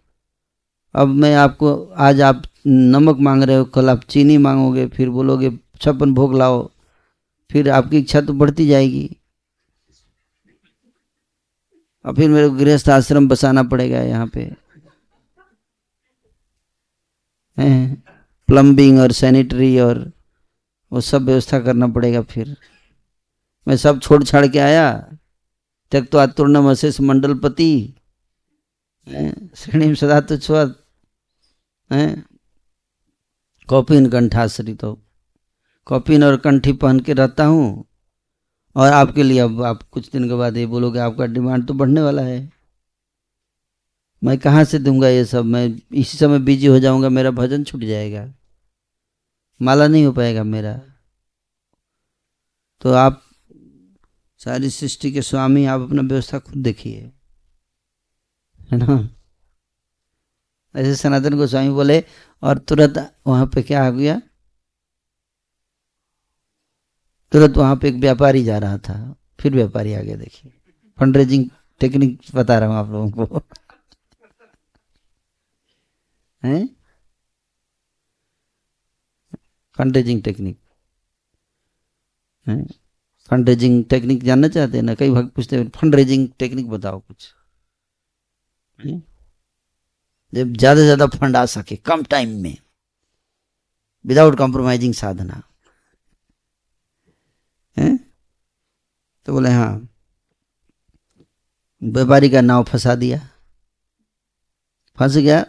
अब मैं आपको आज आप नमक मांग रहे हो, कल आप चीनी मांगोगे, फिर बोलोगे 56 भोग लाओ, फिर आपकी इच्छा तो बढ़ती जाएगी और फिर मेरे को गृहस्थ आश्रम बसाना पड़ेगा यहाँ पे, प्लम्बिंग और सैनिटरी और वो सब व्यवस्था करना पड़ेगा। फिर मैं सब छोड़ छाड़ के आया, त्यक तो आतुर्णम अशेष मंडलपति श्रेणी सदा तुच्छ्वत कौपीन कंठाश्रित हो, कौपीन और कंठी पहन के रहता हूँ। और आपके लिए अब आप कुछ दिन के बाद ये बोलोगे आपका डिमांड तो बढ़ने वाला है, मैं कहाँ से दूंगा ये सब, मैं इसी समय बिजी हो जाऊंगा, मेरा भजन छूट जाएगा, माला नहीं हो पाएगा मेरा। तो आप सारी सृष्टि के स्वामी, आप अपना व्यवस्था खुद देखिए, है ना। ऐसे सनातन गोस्वामी बोले और तुरंत वहां पे क्या आ गया, तुरंत वहां पे एक व्यापारी जा रहा था, फिर व्यापारी आ गया। देखिए फंड रेजिंग टेक्निक बता रहा हूं आप लोगों को हैं, फंड रेजिंग टेक्निक है। फंड रेजिंग टेक्निक जानना चाहते हैं ना, कई भक्त पूछते हैं फंड रेजिंग टेक्निक बताओ कुछ, जब ज्यादा से ज्यादा फंड आ सके कम टाइम में विदाउट कॉम्प्रोमाइजिंग साधना है। तो बोले हाँ, व्यापारी का नाव फंसा दिया, फंस गया,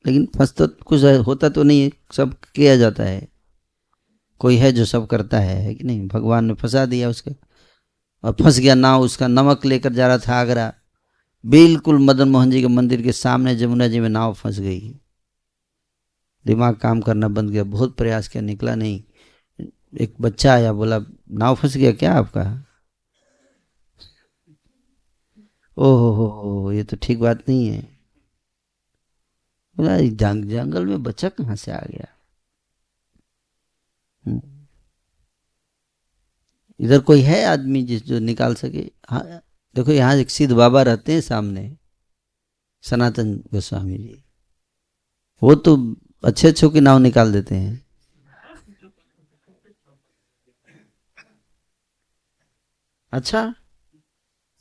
लेकिन फंस तो कुछ होता तो नहीं है, सब किया जाता है, कोई है जो सब करता है कि नहीं। भगवान ने फंसा दिया उसके, और फंस गया नाव। उसका नमक लेकर जा रहा था आगरा, बिल्कुल मदन मोहन जी के मंदिर के सामने जमुना जी में नाव फंस गई। दिमाग काम करना बंद गया, बहुत प्रयास किया, निकला नहीं। एक बच्चा आया, बोला नाव फंस गया क्या आपका? ओहो हो, ये तो ठीक बात नहीं है। बोला जंगल में बच्चा कहाँ से आ गया? इधर कोई है आदमी जिस जो निकाल सके? हाँ देखो, यहाँ एक सिद्ध बाबा रहते हैं सामने, सनातन गोस्वामी जी, वो तो अच्छे अच्छों की नाव निकाल देते हैं। अच्छा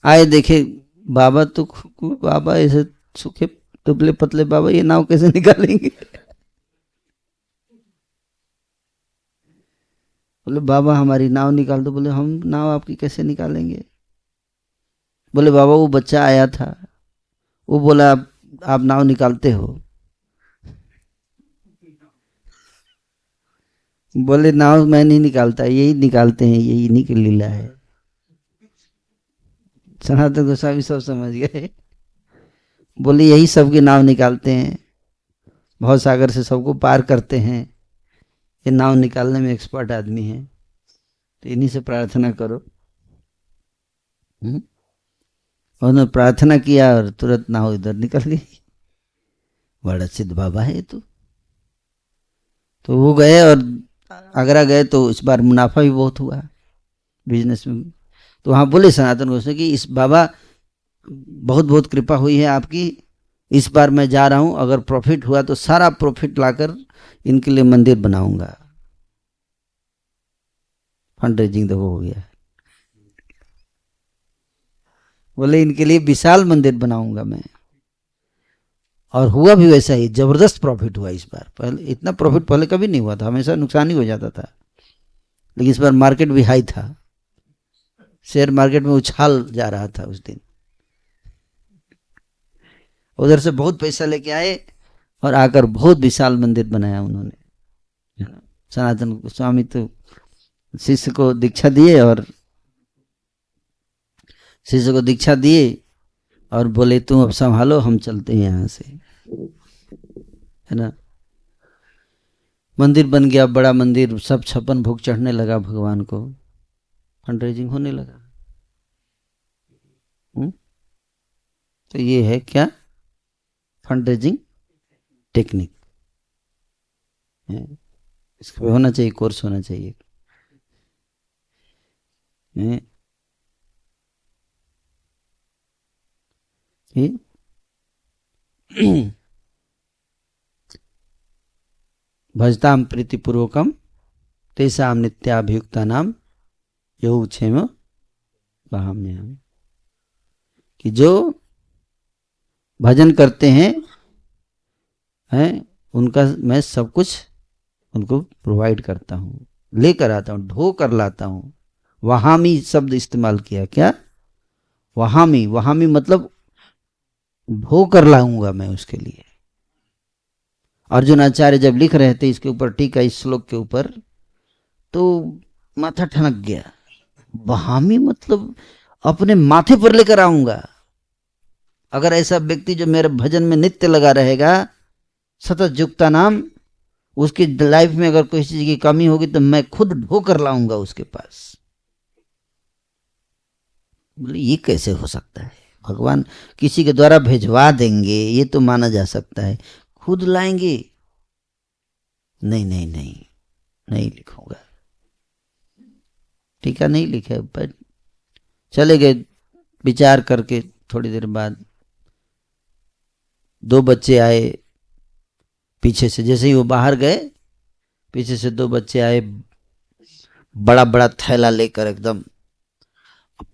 आए देखे बाबा, तो बाबा ऐसे सूखे दुबले पतले बाबा, ये नाव कैसे निकालेंगे? बोले बाबा हमारी नाव निकाल दो। बोले हम नाव आपकी कैसे निकालेंगे? बोले बाबा वो बच्चा आया था, वो बोला आप नाव निकालते हो। बोले नाव मैं नहीं निकालता, यही निकालते हैं, यही इन्हीं की लीला है। सनातन गोस्वामी सब समझ गए। बोले यही सबकी नाव निकालते हैं, भव सागर से सबको पार करते हैं, ये नाव निकालने में एक्सपर्ट आदमी है, तो इन्हीं से प्रार्थना करो। उन्होंने प्रार्थना किया और तुरंत नाव इधर निकल गई। बड़ा सिद्ध बाबा है तो वो गए और आगरा गए, तो इस बार मुनाफा भी बहुत हुआ बिजनेस में। तो वहाँ बोले सनातन गोस्वामी कि इस बाबा बहुत बहुत कृपा हुई है आपकी, इस बार मैं जा रहा हूँ, अगर प्रॉफिट हुआ तो सारा प्रॉफिट लाकर इनके लिए मंदिर बनाऊंगा। फंड रेजिंग तो हो गया। बोले इनके लिए विशाल मंदिर बनाऊंगा मैं, और हुआ भी वैसा ही, जबरदस्त प्रॉफिट हुआ इस बार। पहले इतना प्रॉफिट पहले कभी नहीं हुआ था, हमेशा नुकसान ही हो जाता था, लेकिन इस बार मार्केट भी हाई था, शेयर मार्केट में उछाल जा रहा था उस दिन। उधर से बहुत पैसा लेके आए और आकर बहुत विशाल मंदिर बनाया उन्होंने। सनातन गोस्वामी तो शिष्य को दीक्षा दिए और बोले तुम अब संभालो, हम चलते हैं यहाँ से, है ना। मंदिर बन गया, बड़ा मंदिर, सब 56 भोग चढ़ने लगा भगवान को, फंड रेजिंग होने लगा। तो ये है क्या, फंड रेजिंग टेक्निक। इसका होना चाहिए, कोर्स होना चाहिए। भजताम प्रीतिपूर्वकम तेषाम नित्याभियुक्ता नाम यौ क्षेम वहाम्यहम्, कि जो भजन करते हैं उनका मैं सब कुछ उनको प्रोवाइड करता हूँ, लेकर आता हूँ, ढो कर लाता हूँ। वहामी शब्द इस्तेमाल किया, क्या वहामी, वहामी मतलब ढो कर लाऊंगा मैं उसके लिए। अर्जुन आचार्य जब लिख रहे थे इसके ऊपर टीका, इस श्लोक के ऊपर, तो माथा ठनक गया। वहामी मतलब अपने माथे पर लेकर आऊंगा। अगर ऐसा व्यक्ति जो मेरे भजन में नित्य लगा रहेगा, सतत युक्ता नाम, उसकी लाइफ में अगर कोई चीज की कमी होगी तो मैं खुद ढो कर लाऊंगा उसके पास। बोले ये कैसे हो सकता है, भगवान किसी के द्वारा भेजवा देंगे ये तो माना जा सकता है, खुद लाएंगे? नहीं नहीं नहीं, नहीं लिखूंगा। टीका नहीं लिखे, पर चले गए। विचार करके थोड़ी देर बाद 2 बच्चे आए पीछे से। जैसे ही वो बाहर गए, पीछे से 2 बच्चे आए, बड़ा बड़ा थैला लेकर एकदम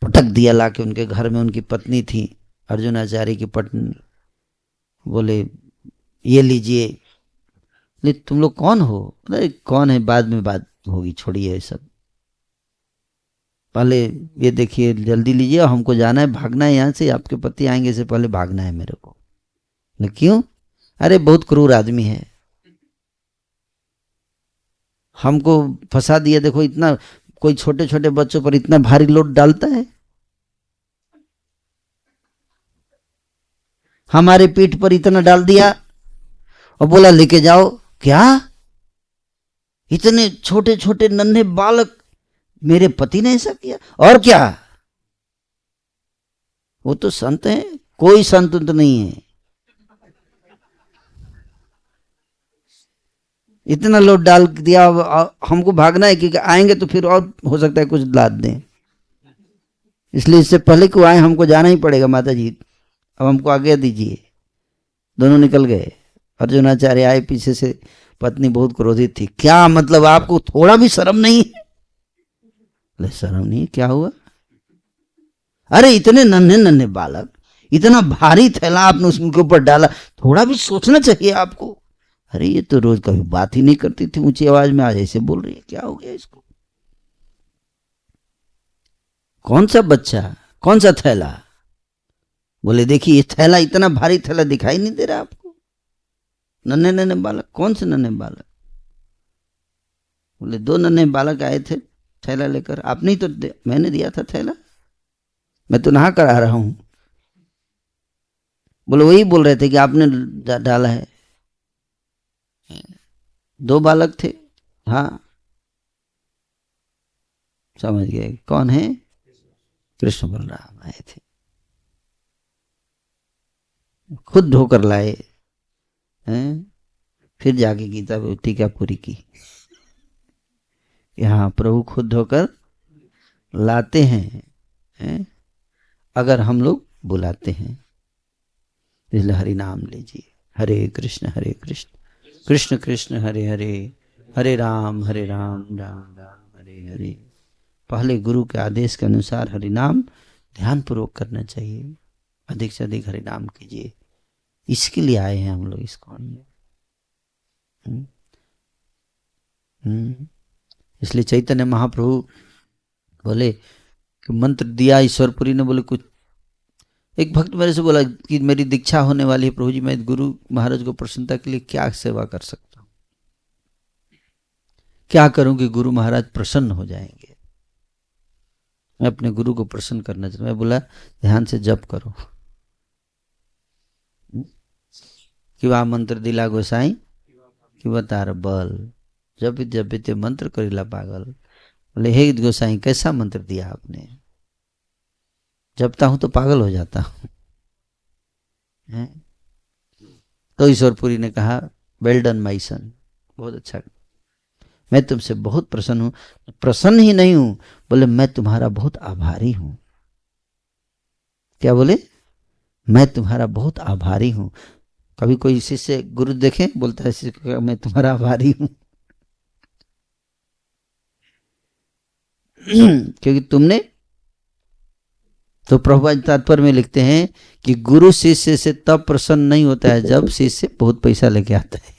पटक दिया लाके उनके घर में। उनकी पत्नी थी, अर्जुन आचार्य की पत्नी। बोले ये लीजिए। तुम लोग कौन हो? अरे कौन है बाद में बात होगी, छोड़िए ये सब, पहले ये देखिए, जल्दी लीजिए, हमको जाना है, भागना है यहाँ से, आपके पति आएंगे इससे पहले भागना है मेरे को। क्यों? अरे बहुत क्रूर आदमी है, हमको फंसा दिया। देखो इतना, कोई छोटे छोटे बच्चों पर इतना भारी लोड डालता है, हमारे पीठ पर इतना डाल दिया और बोला लेके जाओ। क्या इतने छोटे छोटे नन्हे बालक, मेरे पति ने ऐसा किया? और क्या, वो तो संत है, कोई संत तो नहीं है। इतना लोड डाल दिया, हमको भागना है क्योंकि आएंगे तो फिर और हो सकता है कुछ लाद दें, इसलिए इससे पहले कि आए हमको जाना ही पड़ेगा। माता जी अब हमको आज्ञा दीजिए। दोनों निकल गए। अर्जुनाचार्य आए पीछे से, पत्नी बहुत क्रोधित थी। क्या मतलब, आपको थोड़ा भी शर्म नहीं है? शर्म नहीं, क्या हुआ? अरे इतने नन्हे नन्हे बालक, इतना भारी थैला आपने उसके ऊपर डाला, थोड़ा भी सोचना चाहिए आपको। अरे ये तो रोज कभी बात ही नहीं करती थी ऊंची आवाज में, आज ऐसे बोल रही है, क्या हो गया इसको? कौन सा बच्चा, कौन सा थैला? बोले देखिए ये थैला, इतना भारी थैला दिखाई नहीं दे रहा आपको? नन्हे नन्हे बालक, कौन से नन्हे बालक? बोले 2 नन्हे बालक आए थे थैला लेकर। आपने ही तो मैंने दिया था थैला, मैं तो नहा कर आ रहा हूं। बोले वही बोल रहे थे कि आपने डाला है। 2 बालक थे। हाँ समझ गए कौन है, कृष्ण बलराम आए थे, खुद ढोकर लाए हैं। फिर जाके गीता टीका पूरी की। यहाँ प्रभु खुद धोकर लाते हैं अगर हम लोग बुलाते हैं। इसलिए हरि नाम लीजिए, हरे कृष्ण कृष्ण कृष्ण हरे हरे, हरे राम राम राम हरे हरे। पहले गुरु के आदेश के अनुसार हरि नाम ध्यान पूर्वक करना चाहिए। अधिक से अधिक हरि नाम कीजिए, इसके लिए आए हैं हम लोग इस्कॉन में। इसलिए चैतन्य महाप्रभु बोले कि मंत्र दिया ईश्वरपुरी ने, बोले कुछ एक भक्त मेरे से बोला कि मेरी दीक्षा होने वाली है प्रभु जी, मैं गुरु महाराज को प्रसन्नता के लिए क्या सेवा कर सकता हूँ, क्या करूं कि गुरु महाराज प्रसन्न हो जाएंगे। मैं अपने गुरु को प्रसन्न करना चाहता हूं। मैं बोला ध्यान से जप करो। कि वह मंत्र दिला गोसाई कि बतार बल, जब जब ते मंत्र करिला पागल। बोले हे गोसाई कैसा मंत्र दिया आपने, जपता हूं तो पागल हो जाता हूं। तो ईश्वरपुरी ने कहा वेल डन माई सन, बहुत अच्छा, मैं तुमसे बहुत प्रसन्न हूं। प्रसन्न ही नहीं हूं, बोले मैं तुम्हारा बहुत आभारी हूं। क्या बोले? मैं तुम्हारा बहुत आभारी हूं। कभी कोई शिष्य गुरु देखे बोलता है शिष्य मैं तुम्हारा आभारी हूं क्योंकि तुमने तो प्रभुपाद तात्पर्य में लिखते हैं कि गुरु शिष्य से तब प्रसन्न नहीं होता है जब शिष्य बहुत पैसा लेके आता है।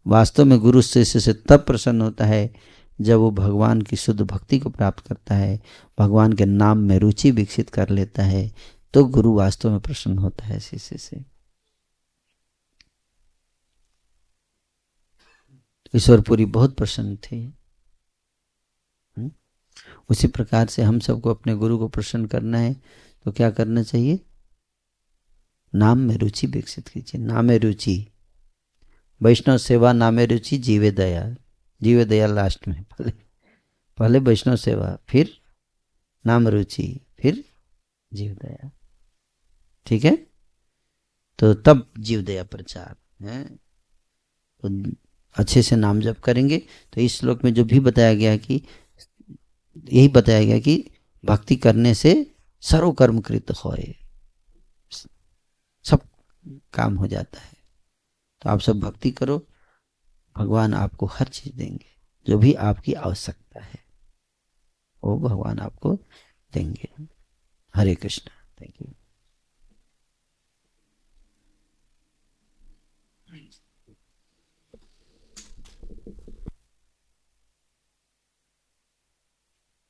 वास्तव में गुरु शिष्य से तब प्रसन्न होता है जब वो भगवान की शुद्ध भक्ति को प्राप्त करता है, भगवान के नाम में रुचि विकसित कर लेता है, तो गुरु वास्तव में प्रसन्न होता है शिष्य से। ईश्वरपुरी बहुत प्रसन्न थे। उसी प्रकार से हम सबको अपने गुरु को प्रसन्न करना है तो क्या करना चाहिए? नाम में रुचि विकसित कीजिए। नामे रुचि, वैष्णव सेवा नामे रुचि जीवे दया। जीवे दया लास्ट में, पहले वैष्णव सेवा, फिर नाम रुचि, फिर जीव दया। ठीक है, तो तब जीव दया प्रचार है। तो अच्छे से नाम जप करेंगे तो इस श्लोक में जो भी बताया गया कि यही बताया गया कि भक्ति करने से सर्वकर्म कृत होए, सब काम हो जाता है। तो आप सब भक्ति करो, भगवान आपको हर चीज देंगे, जो भी आपकी आवश्यकता है वो भगवान आपको देंगे। हरे कृष्ण। Thank you.